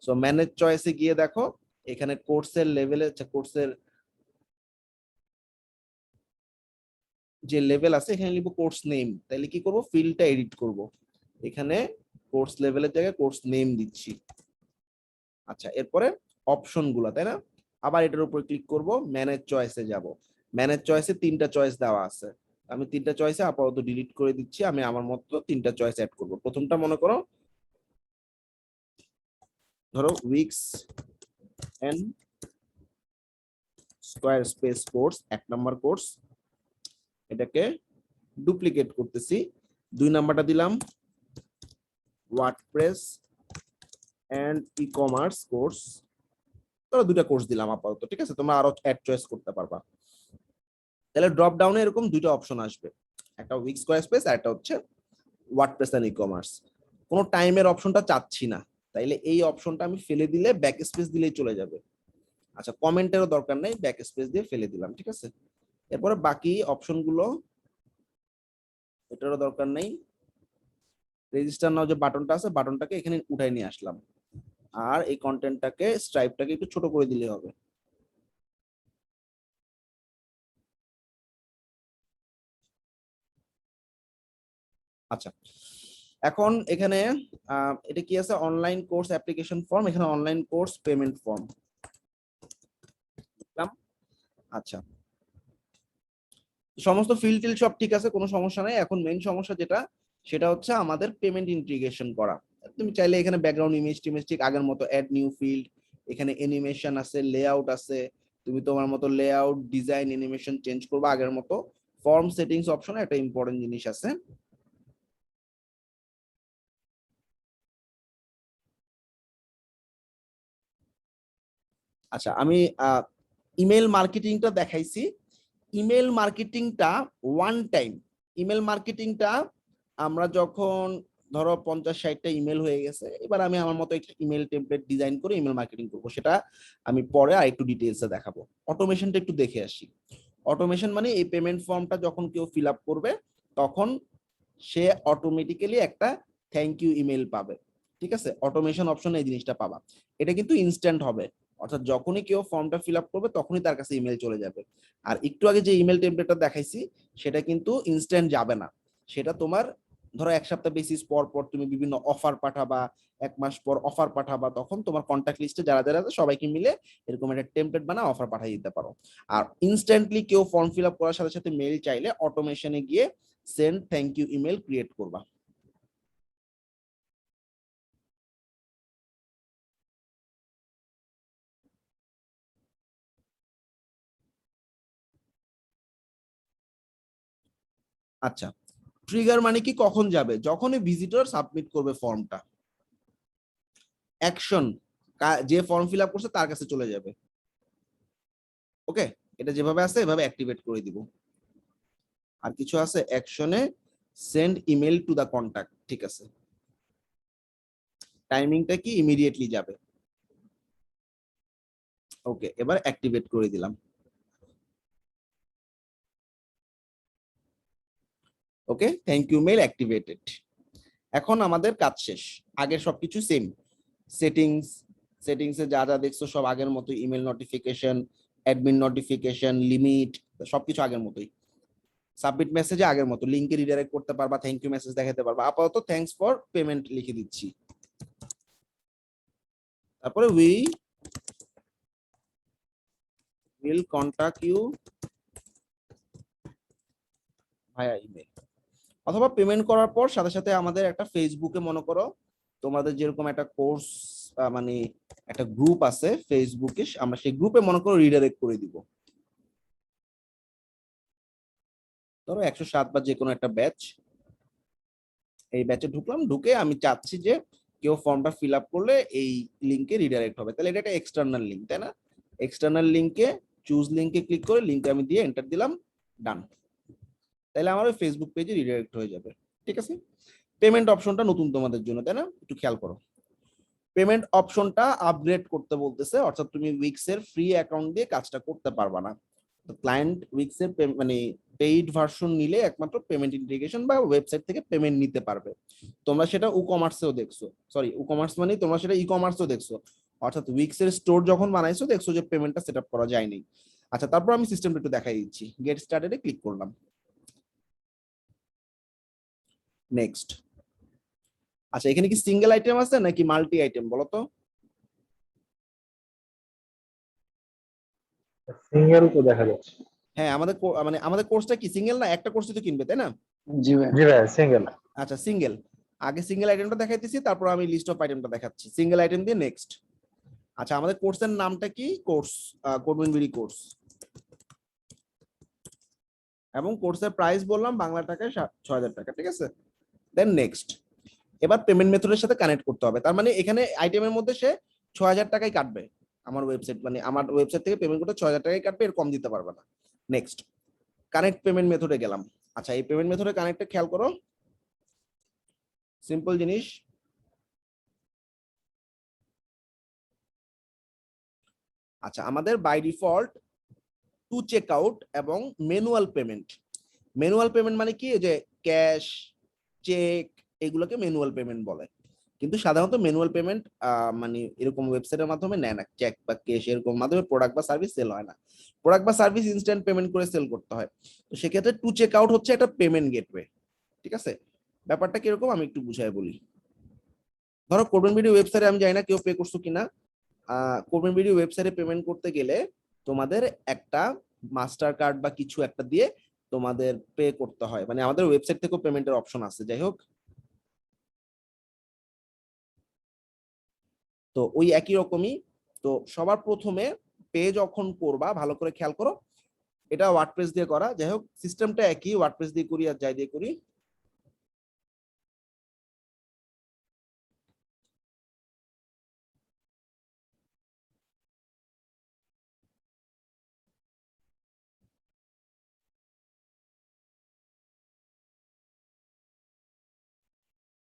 সো ম্যানেজ চয়েসে গিয়ে দেখো, এখানে কোর্সের লেভেলে, কোর্সের যে লেভেল আছে এখানে লিখবো কোর্স নেম, তাহলে কি করব ফিল্ডটা এডিট করব, এখানে কোর্স লেভেলের জায়গায় কোর্স নেম দিচ্ছি। আচ্ছা এরপরে অপশন গুলা, তাই না, আবার এটার উপর ক্লিক করব, ম্যানেজ চয়েসে যাব, ম্যানেজ চয়েসে 3টা চয়েস দেওয়া আছে, আমি 3টা চয়েসে আপাতত ডিলিট করে দিচ্ছি, আমি আমার মতো 3টা চয়েস অ্যাড করব। প্রথমটা মনে করো ধরো Wix and Squarespace course, 1 নম্বর কোর্স, এটাকে ডুপ্লিকেট করতেছি। 2 নাম্বারটা দিলাম WordPress and ecommerce course, ধরো 2টা কোর্স দিলাম আপাতত, ঠিক আছে, তোমরা আরো অ্যাড চয়েস করতে পারবা। তাহলে ড্রপ ডাউনে এরকম 2টা অপশন আসবে, একটা উইক্স স্কয়ার স্পেস আর একটা হচ্ছে ওয়ার্ডপ্রেস এন্ড ই কমার্স। কোনো টাইমের অপশনটা চাচ্ছি না, তাইলে এই অপশনটা আমি ফেলে দিলে ব্যাক স্পেস দিলেই চলে যাবে। আচ্ছা কমেন্টেরও দরকার নেই, ব্যাক স্পেস দিয়ে ফেলে দিলাম, ঠিক আছে। এরপরে বাকি অপশনগুলো এটারও দরকার নেই, রেজিস্টার নাও যে বাটনটা আছে বাটনটাকে এখানে উঠাই নিয়ে আসলাম, আর এই কন্টেন্টটাকে স্ট্রাইপটাকে একটু ছোট করে দিলে হবে। আচ্ছা এখন এখানে এটা কি আছে, অনলাইন কোর্স অ্যাপ্লিকেশন ফর্ম, এখানে অনলাইন কোর্স পেমেন্ট ফর্ম। আচ্ছা সমস্ত ফিল্ড টিল সব ঠিক আছে, কোনো সমস্যা নাই। এখন মেইন সমস্যা যেটা সেটা হচ্ছে আমাদের পেমেন্ট ইন্টিগ্রেশন করা। তুমি চাইলে এখানে ব্যাকগ্রাউন্ড ইমেজ টিমেজ ঠিক আগের মতো অ্যাড নিউ ফিল্ড, এখানে অ্যানিমেশন আছে, লেআউট আছে, তুমি তোমার মতো লেআউট ডিজাইন অ্যানিমেশন চেঞ্জ করবে আগের মতো। ফর্ম সেটিংস অপশনে একটা ইম্পর্টেন্ট জিনিস আছে, আচ্ছা আমি ইমেল মার্কেটিংটা দেখাইছি। ইমেল মার্কেটিংটা ওয়ান টাইম, ইমেল মার্কেটিংটা আমরা যখন ধরো 50-60টা ইমেল হয়ে গেছে, এবার আমি আমার মতো একটা ইমেল টেমপ্লেট ডিজাইন করে ইমেল মার্কেটিং করবো, সেটা আমি পরে আর একটু ডিটেইলসে দেখাবো। অটোমেশনটা একটু দেখে আসি। অটোমেশন মানে এই পেমেন্ট ফর্মটা যখন কেউ ফিল আপ করবে তখন সে অটোমেটিক্যালি একটা থ্যাংক ইউ ইমেল পাবে, ঠিক আছে, অটোমেশন অপশনে এই জিনিসটা পাবা। এটা কিন্তু ইনস্ট্যান্ট হবে, অর্থাৎ যখনই কেউ ফর্মটা ফিল আপ করবে তখনই তার কাছে ইমেল চলে যাবে। আর একটু আগে যে ইমেল টেমপ্লেটটা দেখাইছি সেটা কিন্তু ইনস্ট্যান্ট যাবে না, সেটা তোমার ধরো 1 সপ্তাহ বেসিস পর পর তুমি বিভিন্ন অফার পাঠাবা, 1 মাস পর অফার পাঠাবা, তখন তোমার কন্ট্যাক্ট লিস্টে যারা যারা আছে সবাইকে মিলে এরকম একটা টেমপ্লেট বানা অফার পাঠিয়ে দিতে পারো। আর ইনস্ট্যান্টলি কেউ ফর্ম ফিল আপ করার সাথে সাথে মেইল চাইলে অটোমেশনে গিয়ে send thank you email create করবা। আচ্ছা ট্রিগার মানে কি, কখন যাবে, যখনই ভিজিটর সাবমিট করবে ফর্মটা, অ্যাকশন যে ফর্ম ফিল আপ করছে তার কাছে চলে যাবে। ওকে, এটা যেভাবে আছে এভাবে অ্যাক্টিভেট করে দিব। আর কিছু আছে অ্যাকশনে send email to the contact, ঠিক আছে, টাইমিংটা কি ইমিডিয়েটলি যাবে। ওকে এবার অ্যাক্টিভেট করে দিলাম। Okay thank you mail activated. এখন আমাদের কাজ শেষ, আগের সবকিছু সেম, সেটিংস, সেটিংসে যা যা দেখছো সব আগের মতো, email notification, admin notification, limit, সবকিছু আগের মতোই। সাবমিট মেসেজে আগের মতো লিংকে রিডাইরেক্ট করতে পারবা, থ্যাংক ইউ মেসেজ দেখাতে পারবা। আপাতত থ্যাঙ্কস ফর পেমেন্ট লিখে দিচ্ছি, তারপরে we will contact you via email. অথবা পেমেন্ট করার পর সাথে সাথে আমাদের একটা ফেসবুকে মনে করো তোমাদের যেরকম একটা কোর্স মানে একটা গ্রুপ আছে ফেসবুকে, আমরা সেই গ্রুপে মনে করো রিডাইরেক্ট করে দিব। ধরো 107 বা যে কোনো একটা ব্যাচ, এই ব্যাচে ঢুকলাম, ঢুকে আমি চাচ্ছি যে কেউ ফর্মটা ফিল আপ করলে এই লিংকে রিডাইরেক্ট হবে, তাহলে এটা একটা এক্সটার্নাল লিংক, তাই না, এক্সটার্নাল লিংকে চুজ লিংকে ক্লিক করে লিংকে আমি দিয়ে এন্টার দিলাম, ডান, তাহলে আমার ওই ফেসবুক পেজে রিডাইরেক্ট হয়ে যাবে। ঠিক আছে, পেমেন্ট অপশনটা নতুন তোমাদের জন্য, তাই না, একটু খেয়াল করো। পেমেন্ট অপশনটা আপগ্রেড করতে বলতেছে, অর্থাৎ তুমি উইক্স এর ফ্রি অ্যাকাউন্ট দিয়ে কাজটা করতে পারবা না। ক্লায়েন্ট উইক্স এর মানে পেইড ভার্সন নিলে একমাত্র পেমেন্ট ইন্টিগ্রেশন বা ওয়েবসাইট থেকে পেমেন্ট নিতে পারবে। তোমরা সেটা ই কমার্সেও দেখছো, সরি ই কমার্স মানে তোমরা সেটা ই কমার্সেও দেখছো, অর্থাৎ উইক্স এর স্টোর যখন বানাইছো দেখছো যে পেমেন্টটা সেটআপ করা যায়নি। আচ্ছা তারপর আমি সিস্টেমটা একটু দেখাই দিচ্ছি, গেট স্টার্টেডে ক্লিক করলাম। নেক্সট। আচ্ছা এখানে কি সিঙ্গেল আইটেম আছে নাকি মাল্টি আইটেম বলো তো? সিঙ্গেল তো দেখা যাচ্ছে। হ্যাঁ আমাদের মানে আমাদের কোর্সটা কি সিঙ্গেল না? একটা কোর্সই তো কিনবে তাই না? জি ভাইয়া। জি ভাইয়া সিঙ্গেল। আচ্ছা সিঙ্গেল, আগে সিঙ্গেল আইটেমটা দেখাইতেছি, তারপর আমি লিস্ট অফ আইটেমটা দেখাচ্ছি সিঙ্গেল আইটেম দিয়ে। নেক্সট। আচ্ছা আমাদের কোর্সের নামটা কি? কোর্স কোডউইনবিডি কোর্স, এবং কোর্সের প্রাইস বললাম বাংলা টাকায় ৬,০০০ টাকা, ঠিক আছে? দেন নেক্সট। এবার পেমেন্ট মেথডের সাথে কানেক্ট করতে হবে, তার মানে এখানে আইটেমের মধ্যে সে ৬,০০০ টাকাই কাটবে। আমার ওয়েবসাইট মানে আমার ওয়েবসাইট থেকে পেমেন্ট করতে ৬,০০০ টাকাই কাটবে, এর কম দিতে পারবে না। নেক্সট। কানেক্ট পেমেন্ট মেথডে গেলাম। আচ্ছা এই পেমেন্ট মেথডে কানেক্টে খেয়াল করো, সিম্পল জিনিস। আচ্ছা আমাদের by default to check out এবং ম্যানুয়াল পেমেন্ট। ম্যানুয়াল পেমেন্ট মানে কি, যে ক্যাশ, চেক, এগুলোকে ম্যানুয়াল পেমেন্ট বলে। কিন্তু সাধারণত ম্যানুয়াল পেমেন্ট মানে এরকম ওয়েবসাইটের মাধ্যমে নেয় না, চেক বা ক্যাশ এরকম মাধ্যমে প্রোডাক্ট বা সার্ভিস সেল হয় না। প্রোডাক্ট বা সার্ভিস ইনস্ট্যান্ট পেমেন্ট করে সেল করতে হয়। তো সেক্ষেত্রে টু চেক আউট হচ্ছে একটা পেমেন্ট গেটওয়ে, ঠিক আছে? ব্যাপারটা কিরকম আমি একটু বুঝাই বলি। ধরো কোডউইনবিডি ওয়েবসাইটে, আমি জানি না কেউ পে করছো কিনা, কোডউইনবিডি ওয়েবসাইটে পেমেন্ট করতে গেলে তোমাদের একটা মাস্টার কার্ড বা কিছু একটা দিয়ে তোমাদের পে করতে হয়, মানে আমাদের ওয়েবসাইট থেকেও পেমেন্টের অপশন আছে, যাই হোক। তো ওই একই রকমই। তো সবার প্রথমে পে যখন করবা, ভালো করে খেয়াল করো, এটা ওয়ার্ডপ্রেস দিয়ে করা, যাই হোক সিস্টেমটা একই, ওয়ার্ডপ্রেস দিয়ে করি আর যাই দিয়ে করি।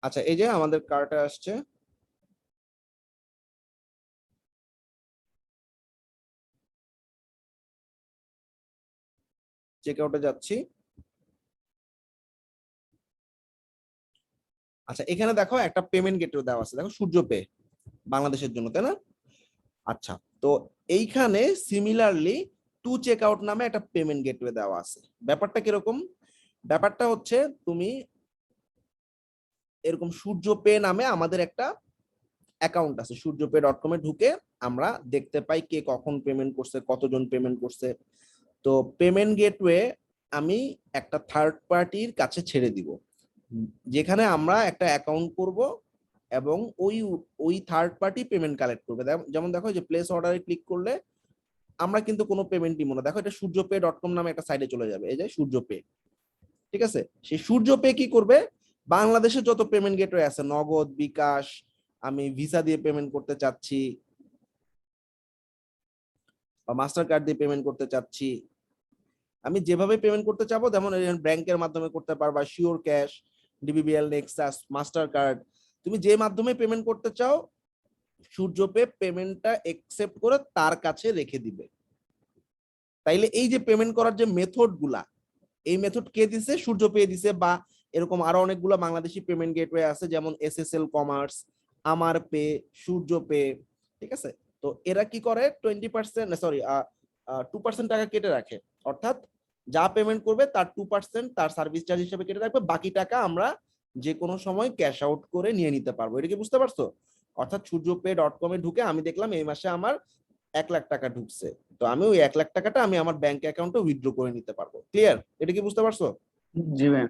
আচ্ছা এই যে আমাদের কার্ডটা আসছে, চেক আউটে যাচ্ছি। আচ্ছা এখানে দেখো একটা পেমেন্ট গেটওয়ে দেওয়া আছে, দেখো সূর্য পে, বাংলাদেশের জন্য, তাই না? আচ্ছা তো এইখানে সিমিলারলি টু চেক আউট নামে একটা পেমেন্ট গেটওয়ে দেওয়া আছে। ব্যাপারটা কিরকম? ব্যাপারটা হচ্ছে তুমি এরকম সূর্য পে নামে আমাদের একটা অ্যাকাউন্ট আছে, সূর্যপে.com এ ঢুকে আমরা দেখতে পাই কে কখন পেমেন্ট করছে, কতজন পেমেন্ট করছে। তো পেমেন্ট গেটওয়ে আমি একটা থার্ড পার্টির কাছে ছেড়ে দিব, যেখানে আমরা একটা অ্যাকাউন্ট করব এবং ওই ওই থার্ড পার্টি পেমেন্ট কালেক্ট করবে। যেমন দেখো যে প্লেস অর্ডারে ক্লিক করলে আমরা কিন্তু কোনো পেমেন্ট দিব না, দেখো এটা সূর্যপে.com নামে একটা সাইটে চলে যাবে, এই যে সূর্যপে, ঠিক আছে? সেই সূর্যপে কি করবে, বাংলাদেশে যত পেমেন্ট গেটওয়ে আছে, নগদ, বিকাশ, আমি ভিসা দিয়ে পেমেন্ট করতে চাচ্ছি বা মাস্টার কার্ড দিয়ে পেমেন্ট করতে চাচ্ছি, আমি যেভাবে পেমেন্ট করতে চাবো, যেমন ব্যাংকের মাধ্যমে করতে পারবা, sure cash, DBBL, Nexus, master card, তুমি যে মাধ্যমে পেমেন্ট করতে চাও সূর্যপে পেমেন্টটা একসেপ্ট করে তার কাছে রেখে দিবে। তাইলে এই যে পেমেন্ট করার যে মেথড গুলা, এই মেথড কে দিছে? সূর্যপে দিছে, বা এরকম আরো অনেকগুলো বাংলাদেশি পেমেন্ট গেটওয়ে আছে, যেমন এসএসএল কমার্স, আমার পে, সূর্যপে, ঠিক আছে? তো এরা কি করে 20%, সরি 2% টাকা কেটে রাখে, অর্থাৎ যা পেমেন্ট করবে তার 2% তার সার্ভিস চার্জ হিসেবে কেটে রাখবে, বাকি টাকা আমরা যে কোনো সময় ক্যাশ আউট করে নিয়ে নিতে পারবো। এটা কি বুঝতে পারছো? অর্থাৎ সূর্যপে.com এ ঢুকে আমি দেখলাম এই মাসে আমার 1,00,000 টাকা ঢুকছে, তো আমি ওই 1,00,000 টাকাটা আমি আমার ব্যাংক অ্যাকাউন্টে উইথড্র করে নিতে পারবো। ক্লিয়ার? এটা কি বুঝতে পারছো? জি ভাইয়া।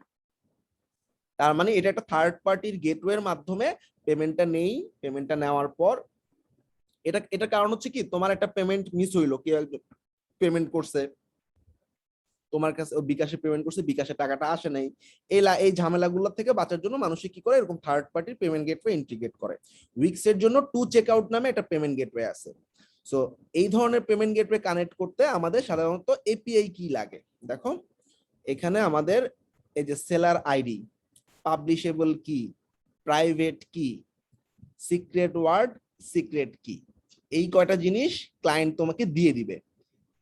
তার মানে এটা একটা থার্ড পার্টির গেটওয়ের মাধ্যমে পেমেন্টটা নেই। পেমেন্টটা নেওয়ার পর এটা কারণ হচ্ছে কি, তোমার একটা পেমেন্ট মিস হইলো, কেউ একজন পেমেন্ট করছে তোমার কাছে, বিকাশে পেমেন্ট করছে, বিকাশে টাকাটা আসে নাই, এই ঝামেলাগুলো থেকে বাঁচার জন্য মানুষ কি করে, এরকম থার্ড পার্টির পেমেন্ট গেটওয়ে ইন্টিগ্রেট করে। উইক্সের জন্য টু চেক আউট নামে একটা পেমেন্ট গেটওয়ে আছে। সো এই ধরনের পেমেন্ট গেটওয়ে কানেক্ট করতে আমাদের সাধারণত এপিআই কি লাগে, দেখো এখানে আমাদের এই যে সেলার আইডি, পাবলিশেবল কি, প্রাইভেট কি, সিক্রেট ওয়ার্ড, সিক্রেট কি, এই কয়টা জিনিস ক্লায়েন্ট তোমাকে দিয়ে দিবে।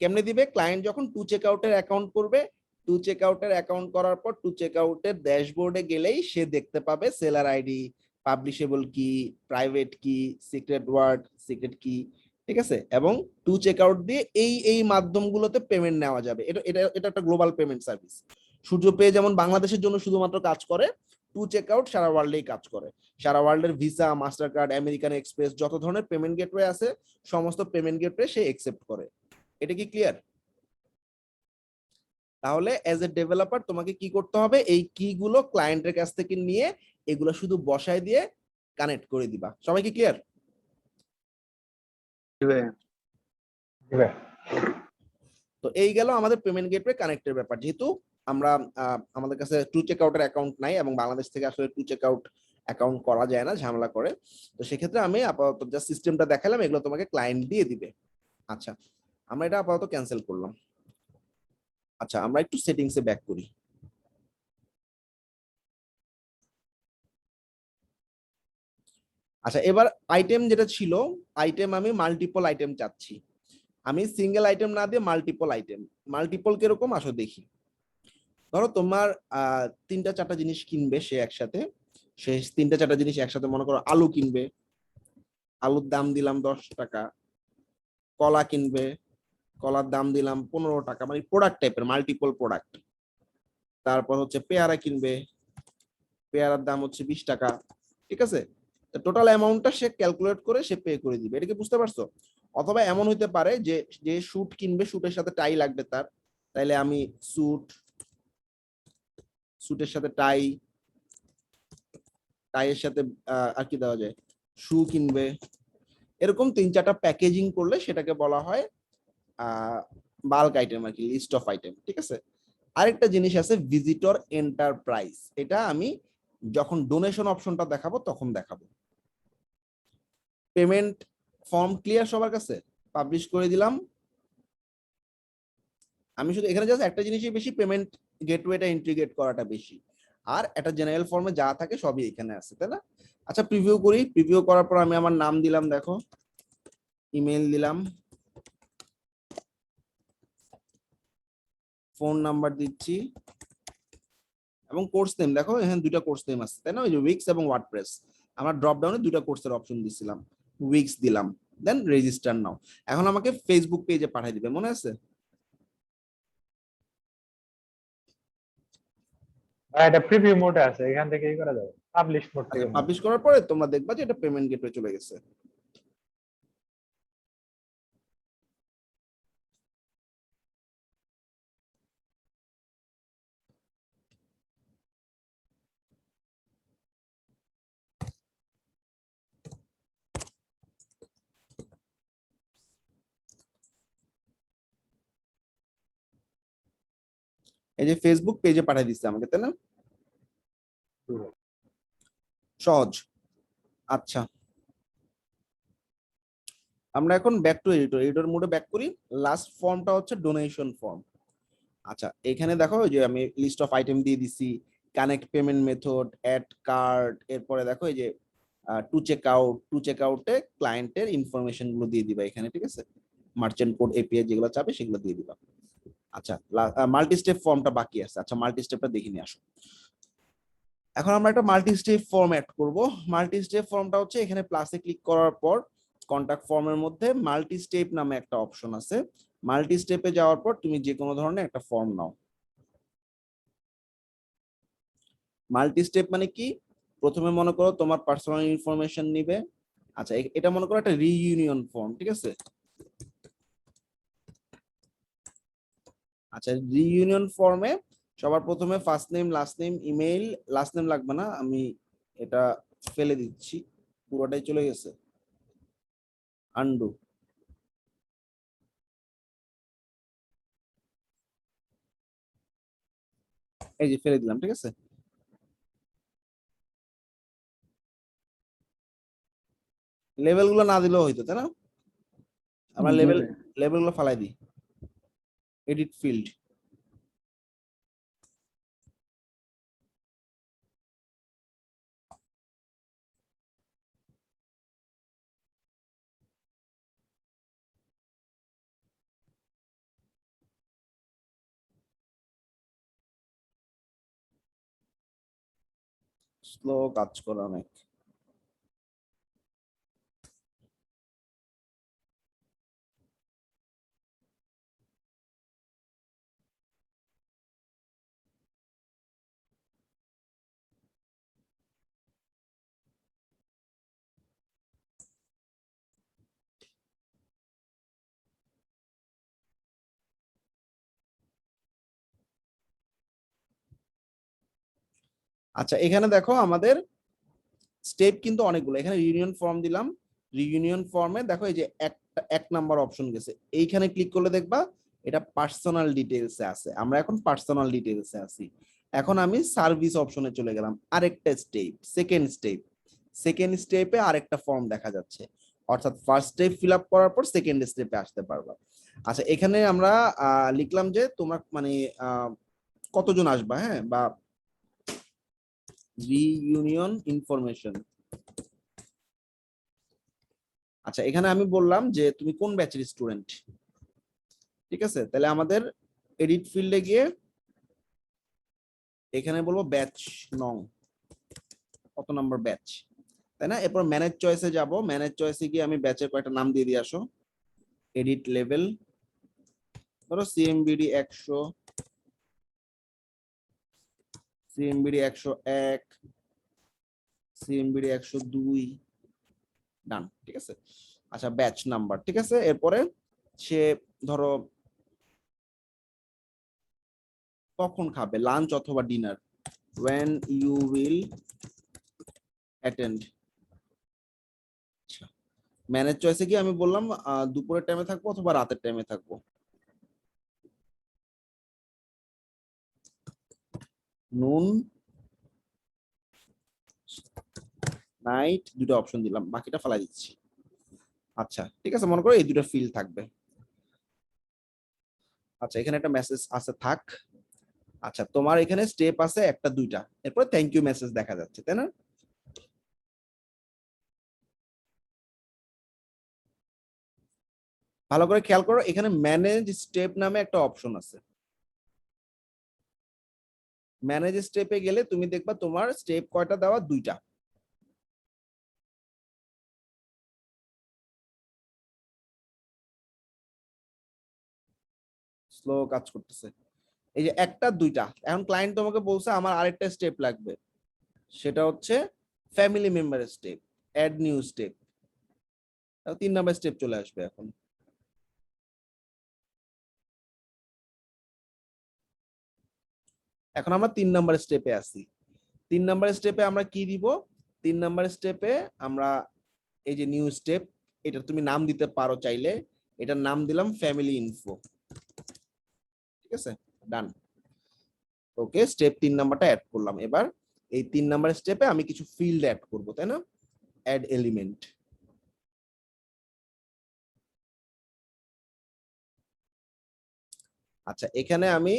কেমনে দিবে? ক্লায়েন্ট যখন টু চেক আউটের অ্যাকাউন্ট করবে, টু চেক আউটের অ্যাকাউন্ট করার পর টু চেক আউটের ড্যাশবোর্ডে গেলেই সে দেখতে পাবে সেলার আইডি, পাবলিশেবল কি, প্রাইভেট কি, সিক্রেট ওয়ার্ড, সিক্রেট কি, ঠিক আছে? এবং টু চেক আউট দিয়ে এই মাধ্যমগুলোতে পেমেন্ট নেওয়া যাবে। এটা এটা এটা একটা গ্লোবাল পেমেন্ট সার্ভিস। সূর্যপে যেমন বাংলাদেশের জন্য শুধুমাত্র কাজ করে, টু চেক আউট সারা ওয়ার্ল্ডেই কাজ করে। সারা ওয়ার্ল্ডের visa, master card, American express যত ধরনের পেমেন্ট গেটওয়ে আছে সমস্ত পেমেন্ট গেটওয়ে সে একসেপ্ট করে। এটা কি ক্লিয়ার? তাহলে এজ এ ডেভেলপার তোমাকে কি করতে হবে, এই কি গুলো ক্লায়েন্টের কাছ থেকে নিয়ে এগুলো শুধু বসায় দিয়ে কানেক্ট করে দিবা। সবাই কি ক্লিয়ার? জি ভাইয়া। জি ভাইয়া। তো এই গেল আমাদের পেমেন্ট গেটওয়ে কানেক্টের ব্যাপার। যেহেতু আমরা আমাদের কাছে টু চেক আউটের অ্যাকাউন্ট নাই এবং বাংলাদেশ থেকে আসলে টু চেক আউট অ্যাকাউন্ট করা যায় না, ঝামেলা করে। তো সেক্ষেত্রে আমি আপাতত জাস্ট সিস্টেমটা দেখালাম, এগুলো তোমাকে ক্লায়েন্ট দিয়ে দিবে। আচ্ছা, আমরা এটা আপাতত ক্যান্সেল করলাম। আচ্ছা, আমরা একটু সেটিংসে ব্যাক করি। আচ্ছা, এবার আইটেম যেটা ছিল, আইটেম আমি মাল্টিপল আইটেম চাচ্ছি। আমি সিঙ্গেল আইটেম না দিয়ে মাল্টিপল আইটেম। মাল্টিপল কিরকম আসো দেখি। ধরো তোমার তিনটা চারটা জিনিস কিনবে সে একসাথে, সে তিনটা চারটা জিনিস একসাথে, মনে করো আলু কিনবে, আলুর দাম দিলাম 10 টাকা। কলা কিনবে, কলার দাম দিলাম 15 টাকা, মানে প্রোডাক্ট টাইপের মাল্টিপল প্রোডাক্ট। তারপর হচ্ছে পেয়ারা কিনবে, পেয়ারার দাম হচ্ছে 20 টাকা। ঠিক আছে, টোটাল অ্যামাউন্টটা সে ক্যালকুলেট করে সে পে করে দিবে। এটা কি বুঝতে পারছো? অথবা এমন হইতে পারে যে যে স্যুট কিনবে, স্যুটের সাথে টাই লাগবে তার, তাইলে আমি স্যুটের সাথে টাই, টাইয়ের সাথে আর কি দেওয়া যায়, শু কিনবে। এরকম তিন চারটা প্যাকেজিং করলে সেটাকে বলা হয় বাল্ক আইটেম আর কি, লিস্ট অফ আইটেম। ঠিক আছে, আরেকটা জিনিস আছে ভিজিটর এন্টারপ্রাইজ। এটা আমি যখন ডোনেশন অপশনটা দেখাবো তখন দেখাবো। পেমেন্ট ফর্ম ক্লিয়ার সবার কাছে? পাবলিশ করে দিলাম। আমি শুধু এখানে জাস্ট একটা জিনিসই বেশি, পেমেন্ট গেটওয়েটা ইন্টিগ্রেট করাটা বেশি। আর একটা জেনারেল ফর্মে যা থাকে সবই এখানে আছে, তাই না? আচ্ছা, প্রিভিউ করি। প্রিভিউ করার পর আমি আমার নাম দিলাম, দেখো, ইমেল দিলাম, ফোন নাম্বার দিচ্ছি, এবং কোর্স নেম। দেখো এখানে দুইটা কোর্স নেম আছে, তাই না? ওই যে উইক্স এবং ওয়ার্ডপ্রেস। আমরা ড্রপ ডাউনে দুইটা কোর্সের অপশন দিছিলাম, উইক্স দিলাম, দেন রেজিস্টার নাও। এখন আমাকে ফেসবুক পেজে পাঠিয়ে দিবে, মনে আছে? ভাই এটা প্রিভিউ মোডে আছে, এখান থেকে করা যাবে, পাবলিশ মোড আচ্ছা, থেকে না। পাবলিশ করার পরে তোমরা দেখবা যে এটা পেমেন্ট গেটওয়ে চলে গেছে। এই যে ফেসবুক পেজে পাঠিয়ে দিচ্ছে আমাকে, তাই না? সহজ। আচ্ছা, আমরা এখন ব্যাক টু এডিটর। এডিটর মোডে ব্যাক করি। লাস্ট ফর্মটা হচ্ছে ডোনেশন ফর্ম। আচ্ছা, এখানে দেখো যে আমি লিস্ট অফ আইটেম দিয়ে দিছি, connect payment method, add card, এরপরে দেখো এই যে to check out. To check আউটে ক্লায়েন্টের ইনফরমেশন গুলো দিয়ে দিবা এখানে। ঠিক আছে, মার্চেন্ট কোড, এপিআই যেগুলো চাবে সেগুলো দিয়ে দিবা। আচ্ছা, মাল্টি স্টেপ ফর্মটা বাকি আছে। আচ্ছা, মাল্টি স্টেপটা দেখে নিয়ে আসো। এখন আমরা একটা মাল্টি স্টেপ ফর্ম অ্যাড করব। মাল্টি স্টেপ ফর্মটা হচ্ছে এখানে প্লাসে ক্লিক করার পর কন্টাক্ট ফর্মের মধ্যে মাল্টি স্টেপ নামে একটা অপশন আছে। মাল্টি স্টেপে যাওয়ার পর তুমি যে কোনো ধরনের একটা ফর্ম নাও। মাল্টি স্টেপ মানে কি? প্রথমে মনে করো তোমার পার্সোনাল ইনফরমেশন নিবে। আচ্ছা, এটা মনে করো একটা রিইউনিয়ন ফর্ম। ঠিক আছে, আচ্ছা, রিইউনিয়ন ফর্মে সবার প্রথমে first name, last name, email. Last name লাগবে না, আমি এটা ফেলে দিচ্ছি, পুরোটাই চলে গেছে। আন্ডু, এই যে ফেলে দিলাম। ঠিক আছে, লেভেল গুলো না দিলেও হইতো, তাই না? আমরা জি ভাইয়া। লেভেল গুলো ফালাই দিই। এডিট ফিল্ড, স্লো কাজ করে অনেক। আচ্ছা এখানে দেখো আমাদের স্টেপ কিন্তু অনেকগুলো। এখানে রিউনিয়ন ফর্ম দিলাম, রিউনিয়ন ফর্মে দেখো এই যে এক নাম্বার অপশন গেছে, এইখানে ক্লিক করলে দেখবা এটা পার্সোনাল ডিটেইলসে আছে। আমরা এখন পার্সোনাল ডিটেইলসে আছি। এখন আমি সার্ভিস অপশনে চলে গেলাম, আরেকটা স্টেপ, সেকেন্ড স্টেপে আরেকটা ফর্ম দেখা যাচ্ছে, অর্থাৎ ফার্স্ট স্টেপ ফিল আপ করার পর সেকেন্ড স্টেপে আসতে পারবা। আচ্ছা এখানে আমরা লিখলাম যে তোমরা মানে কতজন আসবা, হ্যাঁ, বা রিইউনিয়ন ইনফরমেশন। আচ্ছা এখানে আমি বললাম যে তুমি কোন ব্যাচের স্টুডেন্ট, ঠিক আছে? তাহলে আমাদের এডিট ফিল্ডে গিয়ে এখানে বলবো ব্যাচ নং, কত নম্বর ব্যাচ, তাই না? এরপর ম্যানেজ চয়েসে যাব, ম্যানেজ চয়েসে গিয়ে আমি ব্যাচের কয়েকটা নাম দিয়ে দিয়ে আসো। এডিট লেভেল, ধরো সিএমবিডি 100, সিএমবিডি 101, সিএমবিডি 102, ডান, ঠিক আছে। আচ্ছা ব্যাচ নাম্বার, ঠিক আছে। এরপরে সে ধরো কখন খাবে, লাঞ্চ অথবা dinner, when you will attend। Manage চয়েসে গিয়ে আমি বললাম দুপুরের টাইমে থাকবো অথবা রাতের টাইমে থাকবো। নুন, নাইট, দুটো অপশন দিলাম, বাকিটা ফেলা দিচ্ছি। আচ্ছা ঠিক আছে, মনে করো এই দুটো ফিল্ড থাকবে। আচ্ছা এখানে একটা মেসেজ আছে, থাক। আচ্ছা তোমার এখানে স্টেপ আছে একটা দুইটা, এরপর থ্যাংক ইউ মেসেজ দেখা যাচ্ছে, তাই না? ভালো করে খেয়াল করো, এখানে ম্যানেজ স্টেপ নামে একটা অপশন আছে। ম্যানেজ স্টেপে গেলে তুমি দেখবা তোমার স্টেপ কয়টা দেওয়া, দুইটা। স্লো কাজ করতেছে, এই যে একটা দুইটা। এখন ক্লায়েন্ট তোমাকে বলছে আমার আরেকটা স্টেপ লাগবে, সেটা হচ্ছে family member step, add new step, 3 number step চলে আসবে। এখন এখন আমরা 3 নাম্বার স্টেপে আছি। 3 নাম্বার স্টেপে আমরা কি দিব? 3 নাম্বার স্টেপে আমরা এই যে নিউ স্টেপ, এটা তুমি নাম দিতে পারো চাইলে, এটার নাম দিলাম ফ্যামিলি ইনফো, ঠিক আছে, ডান। ওকে, স্টেপ 3 নাম্বারটা অ্যাড করলাম। এবার এই 3 নাম্বার স্টেপে আমি কিছু ফিল্ড অ্যাড করব, তাই না? Add element. আচ্ছা এখানে আমি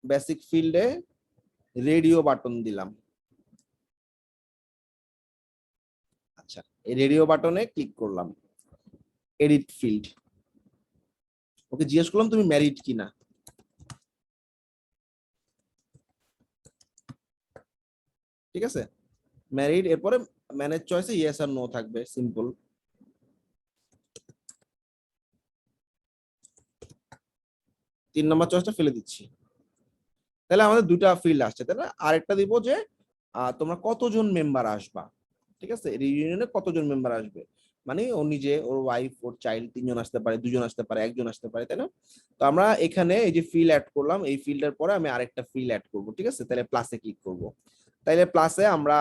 বেসিক ফিল্ডে রেডিও বাটন দিলাম। আচ্ছা এই রেডিও বাটনে ক্লিক করলাম, এডিট ফিল্ড। ওকে জিজ্ঞেস করলাম তুমি ম্যারিড কিনা, ঠিক আছে, ম্যারিড। এরপরে ম্যানেজ চয়েসে ইয়েস আর নো থাকবে, সিম্পল। 3 নাম্বার চয়েসটা ফেলে দিচ্ছি। তাহলে আমাদের দুটা ফিল্ড আসছে, তাই না? আরেকটা দিব যে তোমরা কতজন মেম্বার আসবা, ঠিক আছে, রিউনিয়নে কতজন মেম্বার আসবে, মানে ও নিজে, ওর ওয়াইফ, ওর চাইল্ড, 3 জন আসতে পারে, 2 জন আসতে পারে, 1 জন আসতে পারে, তাই না? তো আমরা এখানে এই যে ফিল্ড অ্যাড করলাম, এই ফিল্ডের পরে আমি আরেকটা ফিল্ড অ্যাড করব, ঠিক আছে। তাহলে প্লাসে ক্লিক করব, তাইলে প্লাসে আমরা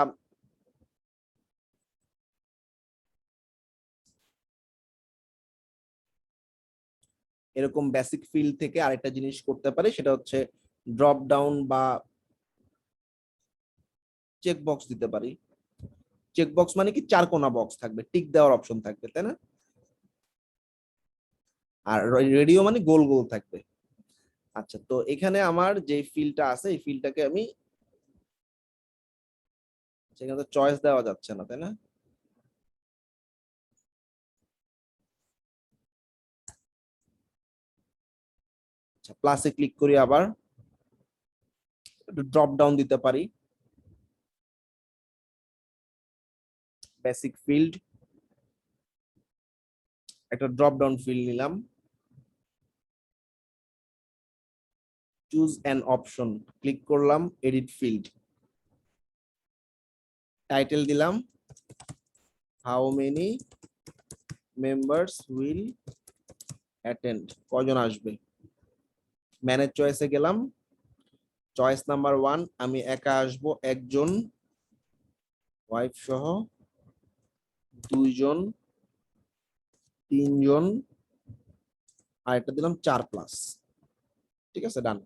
এরকম বেসিক ফিল্ড থেকে আরেকটা জিনিস করতে পারি, সেটা হচ্ছে ড্রপ ডাউন বা চেক বক্স দিতে পারি। চেক বক্স মানে কি, 4 কোনা বক্স থাকবে, টিক দেওয়ার অপশন থাকবে, তাই না? আর রেডিও মানে গোল গোল থাকবে। আচ্ছা তো এখানে আমার যে ফিল্ডটা আছে, এই ফিল্ডটাকে আমি, সেখানে তো চয়েস দেওয়া যাচ্ছে না, তাই না? আচ্ছা প্লাসে ক্লিক করি, আবার ড্রপ ডাউন দিতে পারি, বেসিক ফিল্ড, একটা ড্রপ ডাউন ফিল্ড নিলাম, চুজ অ্যান অপশন, ক্লিক করলাম, এডিট ফিল্ড, টাইটেল দিলাম how many members will attend, কজন আসবে, ম্যানেজ চয়েসে গেলাম, চয়েস নাম্বার 1 আমি একা আসবো, একজন, ওয়াইফ সহ, দুইজন, তিনজন, আর এটা দিলাম 4+। ঠিক আছে, ডান,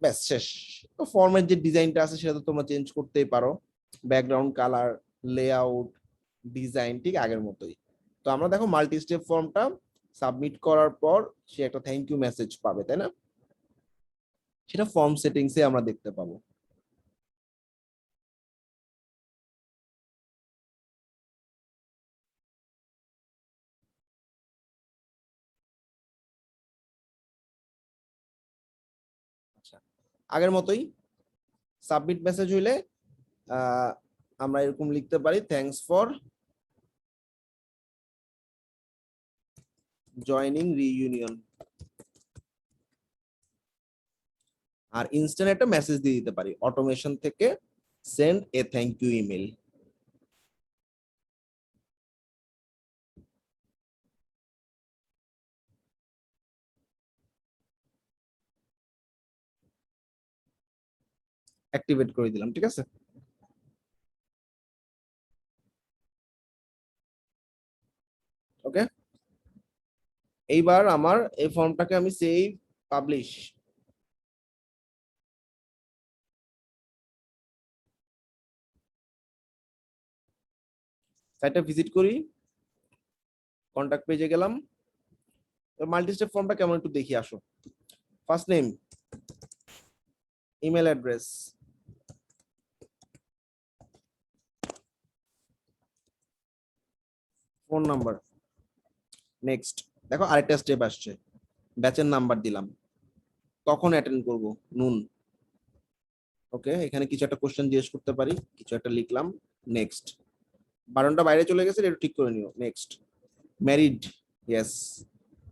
ব্যাস শেষ। তো ফর্মের যে ডিজাইনটা আছে সেটা তো তোমরা চেঞ্জ করতেই পারো, ব্যাকগ্রাউন্ড কালার, লেআউট, ডিজাইন ঠিক আগের মতোই। তো আমরা দেখো মাল্টি স্টেপ ফর্মটা সাবমিট করার পর সে একটা থ্যাংক ইউ মেসেজ পাবে, তাই না? সেটা ফর্ম সেটিংসে আমরা দেখতে পাবো। আচ্ছা, আগের মতোই সাবমিট মেসেজ হইলে আহ, আমরা এরকম লিখতে পারি, থ্যাঙ্কস ফর জয়নিং রিইউনিয়ন। আর ইনস্ট্যান্ট একটা মেসেজ দিয়ে দিতে পারি, অটোমেশন থেকে send a thank you email. Activate করে দিলাম, ঠিক আছে। ওকে, এইবার আমার এই ফর্মটাকে আমি সেভ, পাবলিশ, সাইটটা ভিজিট করি, কন্টাক্ট পেজে গেলাম। মাল্টি স্টেপ ফর্মটা কেমন একটু দেখি, আসো। First name, email address, phone number, next. দেখো আরেকটা স্টেপ আসছে, ব্যাচের নাম্বার দিলাম, কখন অ্যাটেন্ড করব, নুন। ওকে, এখানে কিছু একটা কোশ্চেন জিজ্ঞেস করতে পারি, কিছু একটা লিখলাম, নেক্সট। বারণটা বাইরে চলে গেছে, এটা ঠিক করে নিও, নেক্সট। Married, yes.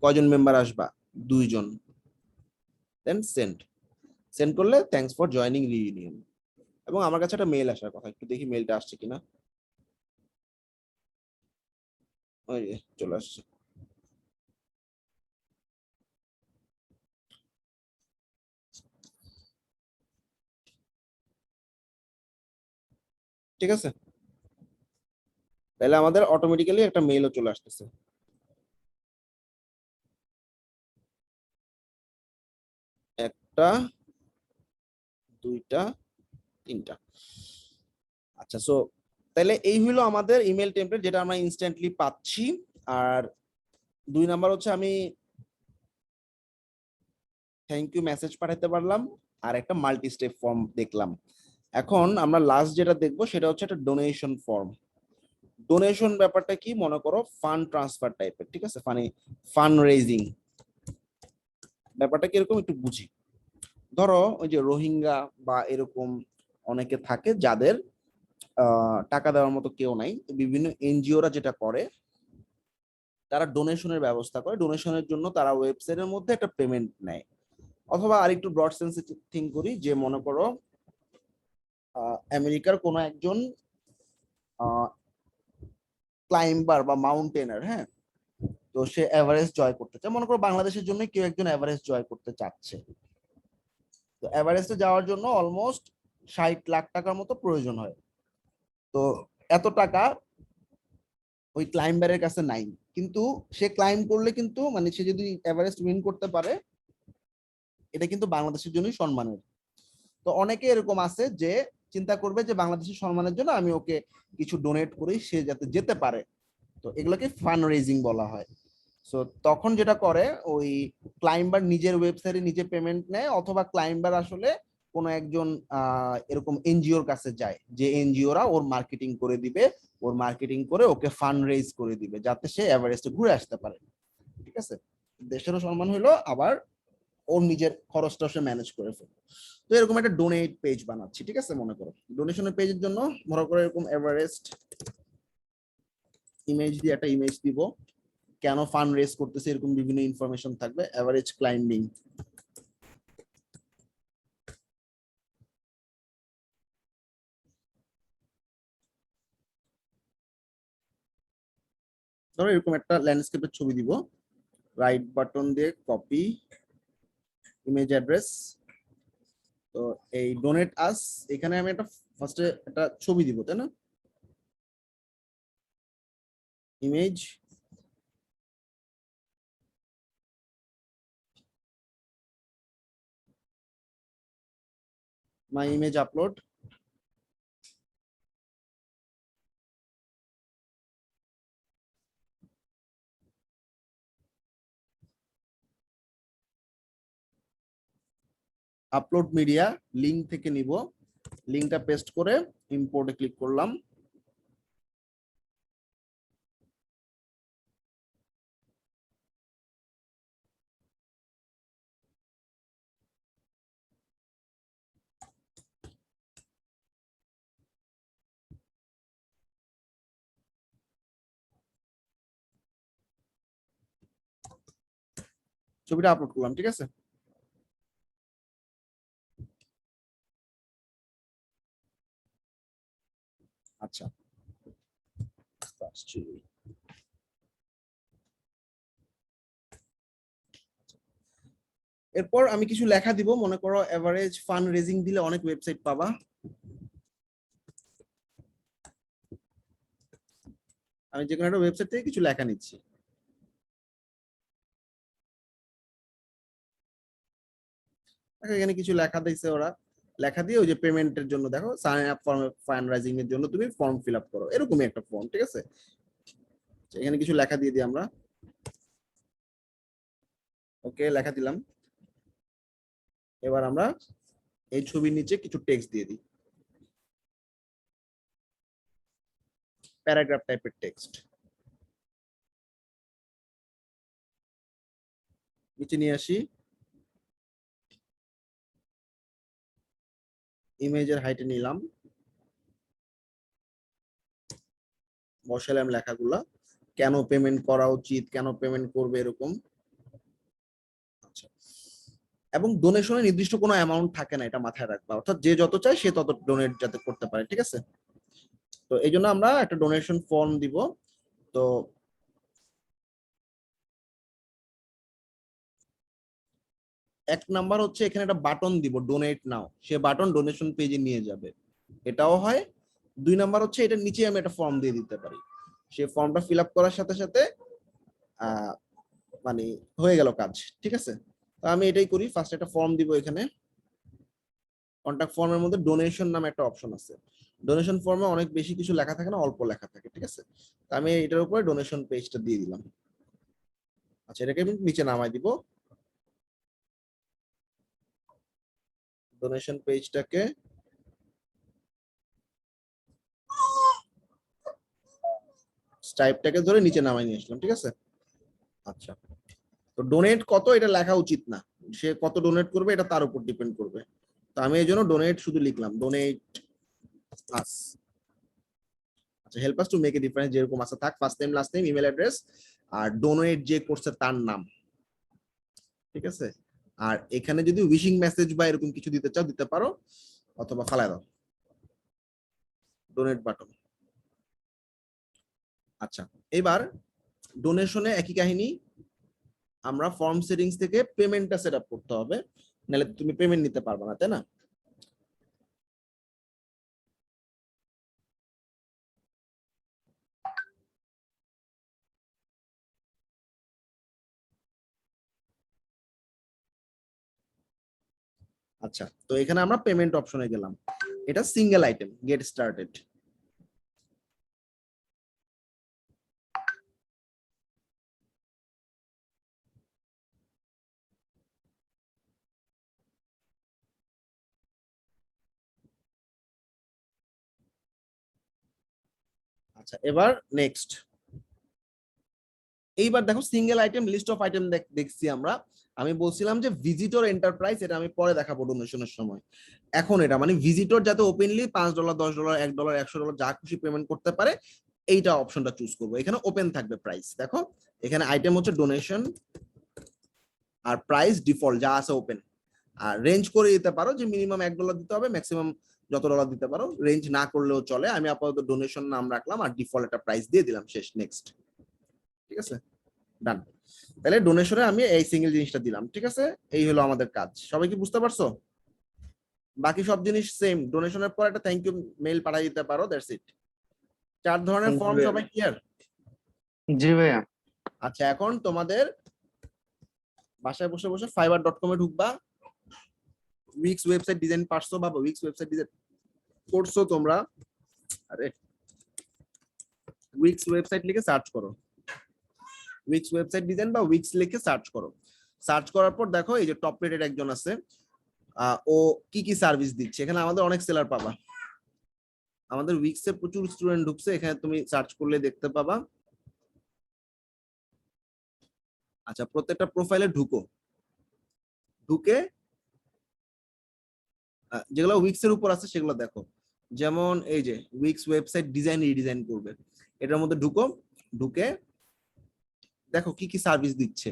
কয়জন মেম্বার আসবা, 2 জন। দেন সেন্ড, সেন্ড করলে থ্যাঙ্কস ফর জয়নিং রিইউনিয়ন। এবং আমার কাছে একটা মেল আসার কথা, একটু দেখি মেলটা আসছে কিনা। ওই যে, চলে আসছে। ঠিক আছে, তাহলে আমাদের অটোমেটিক্যালি একটা মেইলও চলে আসতেছে। একটা, দুইটা, তিনটা। আচ্ছা, সো তাহলে এই হলো আমাদের ইমেল টেমপ্লেট, যেটা আমরা ইনস্ট্যান্টলি পাচ্ছি। আর 2 নাম্বার হচ্ছে আমি থ্যাংক ইউ মেসেজ পাঠাতে পারলাম, আর একটা মাল্টি স্টেপ ফর্ম দেখলাম। এখন আমরা লাস্ট যেটা দেখবো সেটা হচ্ছে একটা ডোনেশন ফর্ম। ডোনেশন ব্যাপারটা কি, মনে করো ফান্ড ট্রান্সফার টাইপের, ঠিক আছে, ফান্ড রেজিং ব্যাপারটা কিরকম একটু বুঝি। ধরো ওই যে রোহিঙ্গা বা এরকম অনেকে থাকে যাদের টাকা দেওয়ার মতো কেউ নাই, তো বিভিন্ন এনজিওরা যেটা করে, তারা ডোনেশনের ব্যবস্থা করে। ডোনেশনের জন্য তারা ওয়েবসাইটের মধ্যে একটা পেমেন্ট নেয়। অথবা আরেকটু ব্রড সেন্সে থিঙ্ক করি, যে মনে করো আমেরিকার কোনো একজন ক্লাইম্বার বা মাউন্টেনার, হ্যাঁ, তো সে এভারেস্ট জয় করতে চায়, মনে করো বাংলাদেশের জন্য কেউ একজন এভারেস্ট জয় করতে চাচ্ছে। তো এভারেস্টে যাওয়ার জন্য অলমোস্ট 60 লাখ টাকার মতো প্রয়োজন হয়। তো এত টাকা ওই ক্লাইম্বারের কাছে নাই, কিন্তু সে ক্লাইম্ব করলে কিন্তু, মানে সে যদি এভারেস্ট উইন করতে পারে, এটা কিন্তু বাংলাদেশের জন্যই সম্মানের। তো অনেকে এরকম আছে যে চিন্তা করবে যে বাংলাদেশের সম্মানের জন্য আমি ওকে কিছু ডোনেট করি, সে যাতে যেতে পারে। তো এগুলোকে ফান্ড রেজিং বলা হয়। সো তখন যেটা করে, ওই ক্লাইম্বার নিজের ওয়েবসাইটে নিজে পেমেন্ট নেয়, অথবা ক্লাইম্বার আসলে কোনো একজন এরকম এনজিওর কাছে যায়, যে এনজিওরা ওর মার্কেটিং করে দিবে, ওর মার্কেটিং করে ওকে ফান্ড রেজ করে দিবে, যাতে সে এভারেস্টে ঘুরে আসতে পারে। ঠিক আছে, দেশেরও সম্মান হলো, আবার ওর নিজের খরচটা সে ম্যানেজ করে ফেলবে। তো এরকম একটা ডোনেট পেজ বানাচ্ছি, ঠিক আছে। মনে করো ডোনেশনের পেজের জন্য মনে করো এরকম এভারেস্ট ইমেজ দিয়ে একটা ইমেজ দিব, কেন ফান্ড রেজ করতেছে এরকম বিভিন্ন ইনফরমেশন থাকবে, এভারেজ ক্লাইম্বিং। ধরো এরকম একটা ল্যান্ডস্কেপের ছবি দিব, রাইট বাটন দিয়ে কপি, ইমেজ অ্যাড্রেস। তো এই ডোনেট আস, এখানে আমি একটা ফার্স্টে একটা ছবি দিব, তাই না? ইমেজ, মাই image upload, upload media link থেকে নিব, লিঙ্কটা পেস্ট করে ইম্পোর্টে ক্লিক করলাম। ছবিটা আপলোড করলাম, ঠিক আছে? আচ্ছা, এরপর আমি কিছু লেখা দিব, মনে করো এভারেজ ফান্ড রেজিং দিলে অনেক ওয়েবসাইট পাবা। আমি যে কোনো একটা ওয়েবসাইট থেকে কিছু লেখা নিচ্ছি। এখানে কিছু লেখা দিয়েছে ওরা, লেখা দিয়ে ওই যে পেমেন্টের জন্য দেখো sign up form fund raising এর জন্য তুমি ফর্ম ফিল আপ করো, এরকমই একটা ফর্ম, ঠিক আছে? এখানে কিছু লেখা দিয়ে দিই আমরা। ওকে, লেখা দিলাম। এবার আমরা এই ছবির নিচে কিছু টেক্সট দিয়ে দিই, প্যারাগ্রাফ টাইপের টেক্সট। নিচে নিয়ে আসি, ইমেজের হাইটে নিলাম, বসালাম লেখাগুলা, কেন পেমেন্ট করা উচিত, কেন পেমেন্ট করবে, এরকম। আচ্ছা, এবং ডোনেশনে নির্দিষ্ট কোনো অ্যামাউন্ট থাকে না, এটা মাথায় রাখবা, অর্থাৎ যে যত চায় সে তত ডোনেট যাতে করতে পারে, ঠিক আছে? তো এই জন্য আমরা একটা ডোনেশন ফর্ম দিব। তো এক নাম্বার হচ্ছে এখানে একটা বাটন দিব, ডোনেট নাও, সে বাটন ডোনেশন পেজে নিয়ে যাবে, এটাও হয়। 2 নাম্বার হচ্ছে এটার নিচে আমি একটা ফর্ম দিয়ে দিতে পারি, সে ফর্মটা ফিল আপ করার সাথে সাথে মানে হয়ে গেল কাজ, ঠিক আছে? তো আমি এটাই করি, ফার্স্ট একটা ফর্ম দিব, এখানে কন্টাক্ট ফর্মের মধ্যে ডোনেশন নামে একটা অপশন আছে। ডোনেশন ফর্মে অনেক বেশি কিছু লেখা থাকে না, অল্প লেখা থাকে, ঠিক আছে? তো আমি এটার উপরে ডোনেশন পেজটা দিয়ে দিলাম। আচ্ছা, এটাকে আমি নিচে নামাই দিব, ডোনেশন পেজটাকে স্টাইপটাকে ধরে নিচে নামাই নিয়ে আসলাম, ঠিক আছে? আচ্ছা, তো ডোনেট কত এটা লেখা উচিত না, সে কত ডোনেট করবে এটা তার উপর ডিপেন্ড করবে। তো আমি এই জন্য ডোনেট শুধু লিখলাম, ডোনেট আস। আচ্ছা, help us to make a difference, যেরকম আছে থাক, first name last name email address আর ডোনেট যে করছে তার নাম, ঠিক আছে? আর এখানে যদি উইশিং মেসেজ বা এরকম কিছু দিতে চাও দিতে পারো, অথবা ফালায় দাও, ডোনেট বাটন। আচ্ছা, এবার ডোনেশনে একই কাহিনী, আমরা ফর্ম সেটিংস থেকে পেমেন্টটা সেট আপ করতে হবে, নাহলে তুমি পেমেন্ট নিতে পারবে না, তাই না? আচ্ছা, তো এখানে আমরা পেমেন্ট অপশনে গেলাম, এটা সিঙ্গেল আইটেম, গেট স্টার্টেড। আচ্ছা, এবার নেক্সট, এইবার দেখো single item, list of item দেখছি আমরা। আমি বলছিলাম যে ভিজিটর এন্টারপ্রাইজ, এটা আমি পরে দেখাবো ডোনেশনের সময়। এখন এটা মানে ভিজিটর যাতে ওপেনলি $5 $10 $1 $100 যা খুশি পেমেন্ট করতে পারে, এইটা অপশনটা চুজ করবো। এখানে ওপেন থাকবে প্রাইস, দেখো এখানে আইটেম হচ্ছে ডোনেশন, আর প্রাইস ডিফল্ট যা আছে ওপেন। আর রেঞ্জ করে দিতে পারো যে মিনিমাম $1 দিতে হবে, ম্যাক্সিমাম যত ডলার দিতে পারো, রেঞ্জ না করলেও চলে। আমি আপাতত ডোনেশন নাম রাখলাম আর ডিফল্ট একটা প্রাইস দিয়ে দিলাম, শেষ, নেক্সট, ঠিক আছে? ডান। তাহলে ডোনেশনে আমি এই সিঙ্গেল জিনিসটা দিলাম, ঠিক আছে? এই হলো আমাদের কাজ। সবাই কি বুঝতে পারছো? বাকি সব জিনিস সেম। ডোনেশনের পর একটা থ্যাংক ইউ মেইল পাঠিয়ে দিতে পারো, দ্যাটস ইট। 4 ধরনের ফর্ম সবাই ক্লিয়ার? জি ভাইয়া। আচ্ছা, এখন তোমাদের বাসায় বসে বসে fiverr.com এ ঢুকবা। উইক্স ওয়েবসাইট ডিজাইন পারছো বা উইক্স ওয়েবসাইট ডিজাইন করছো তোমরা? আরে উইক্স ওয়েবসাইট লিখে সার্চ করো, উইক্স ওয়েবসাইট ডিজাইন বা উইক্স লিখে সার্চ করো। সার্চ করার পর দেখো এই যে টপ রেটেড একজন আছে, ও কি কি সার্ভিস দিচ্ছে। এখানে আমাদের অনেক সেলার পাবা, আমাদের উইক্সে প্রচুর স্টুডেন্ট ঢুকছে, এখানে তুমি সার্চ করলে দেখতে পাবা। আচ্ছা, প্রত্যেকটা প্রোফাইলে ঢুকো, ঢুকে যেগুলো উইক্স এর উপর আছে সেগুলো দেখো। যেমন এই যে উইক্স ওয়েবসাইট ডিজাইন রিডিজাইন করবে, এটার মধ্যে ঢুকো, ঢুকে দেখো কি কি সার্ভিস দিচ্ছে।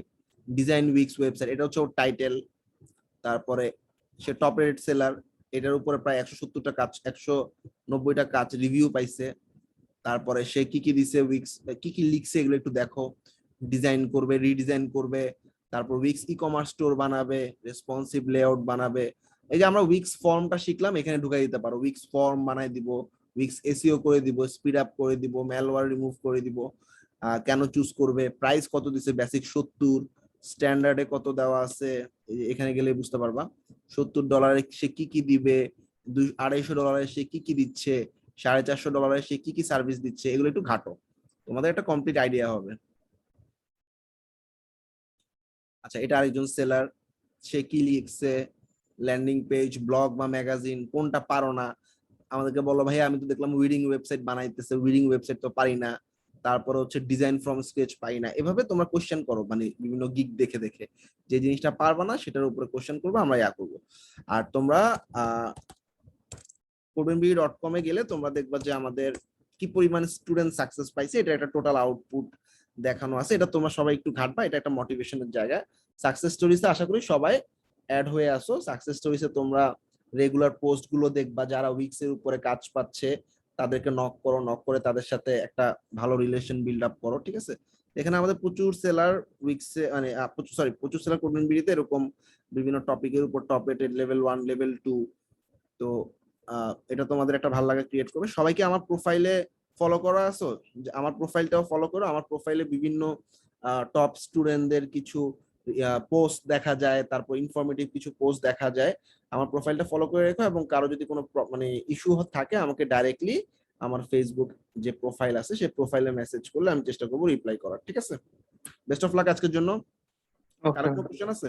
ডিজাইন উইক্স ওয়েবসাইট, এটা হচ্ছে ওর টাইটেল। তারপরে সে টপ রেটেড সেলার, এটার উপরে প্রায় 170টা কাজ, 190টা কাজ রিভিউ পাইছে। তারপরে সে কি কি দিছে, উইক্স কি কি লিখছে এগুলো একটু দেখো। ডিজাইন করবে, রিডিজাইন করবে, তারপর উইক্স ই কমার্স স্টোর বানাবে, রেসপন্সিভ লেআউট বানাবে। এই যে আমরা উইক্স ফর্মটা শিখলাম, এখানে ঢুকাই দিতে পারো। উইক্স ফর্ম বানাই দিব, উইক্স এসইও করে দিব, স্পিড আপ করে দিব, ম্যালওয়্যার রিমুভ করে দিব। কেন চুজ করবে, প্রাইস কত দিছে, বেসিক 70, স্ট্যান্ডার্ডে কত দেওয়া আছে এখানে গেলে বুঝতে পারবা। $70 সে কি কি দিবে, $250 সে কি কি দিচ্ছে, $450 সে কি কি সার্ভিস দিচ্ছে, এগুলো একটু ঘাটো, তোমাদের একটা কমপ্লিট আইডিয়া হবে। আচ্ছা, এটা আরেকজন সেলার, সে কি লিখছে, ল্যান্ডিং পেজ, ব্লগ বা ম্যাগাজিন, কোনটা পারো না আমাদেরকে বলো। ভাই আমি তো দেখলাম উইডিং ওয়েবসাইট বানাইতেছে, উইডিং ওয়েবসাইট তো পারি না। তারপরে হচ্ছে ডিজাইন ফ্রম স্কেচ পাই না। এভাবে তোমরা কোশ্চেন করো, মানে বিভিন্ন গিগ দেখে দেখে যে জিনিসটা পারবা না সেটার উপরে কোশ্চেন করবো, আমরা ইয়া করবো। আর তোমরা codenbee.com এ গেলে তোমরা দেখবা যে আমাদের কি পরিমাণ স্টুডেন্ট সাকসেস পাইছে, এটা একটা টোটাল আউটপুট দেখানো আছে। এটা তোমরা সবাই একটু ঘাটবা, এটা একটা মোটিভেশনের জায়গা। সাকসেস স্টোরিজে আশা করি সবাই অ্যাড হয়ে আসো। সাকসেস স্টোরিজে তোমরা রেগুলার পোস্ট গুলো দেখবা, যারা উইক্স এর উপরে কাজ পাচ্ছে তাদেরকে নক করো, নক করে তাদের সাথে একটা ভালো রিলেশন বিল্ড আপ করো, ঠিক আছে? এখানে আমাদের প্রচুর সেলার উইক্সে, মানে প্রচুর সেলার কোডেনবিডিতে এরকম বিভিন্ন টপিকের উপর টপ রেটেড লেভেল 1 লেভেল 2। তো এটা তোমাদের একটা ভালো লাগা ক্রিয়েট করবে। সবাইকে আমার প্রোফাইলে ফলো করা আছো, আমার প্রোফাইলটাও ফলো করো। আমার প্রোফাইলে বিভিন্ন টপ স্টুডেন্টদের কিছু পোস্ট দেখা যায়, তারপর ইনফরমেটিভ কিছু পোস্ট দেখা যায়। আমার প্রোফাইলটা ফলো করে রেখো, এবং কারো যদি কোনো মানে ইস্যু থাকে আমাকে ডাইরেক্টলি আমার ফেসবুক যে প্রোফাইল আছে সেই প্রোফাইলে মেসেজ করলে আমি চেষ্টা করবো রিপ্লাই করার, ঠিক আছে? বেস্ট অফ লাক আজকের জন্য। কারো কোনো কোশ্চেন আছে?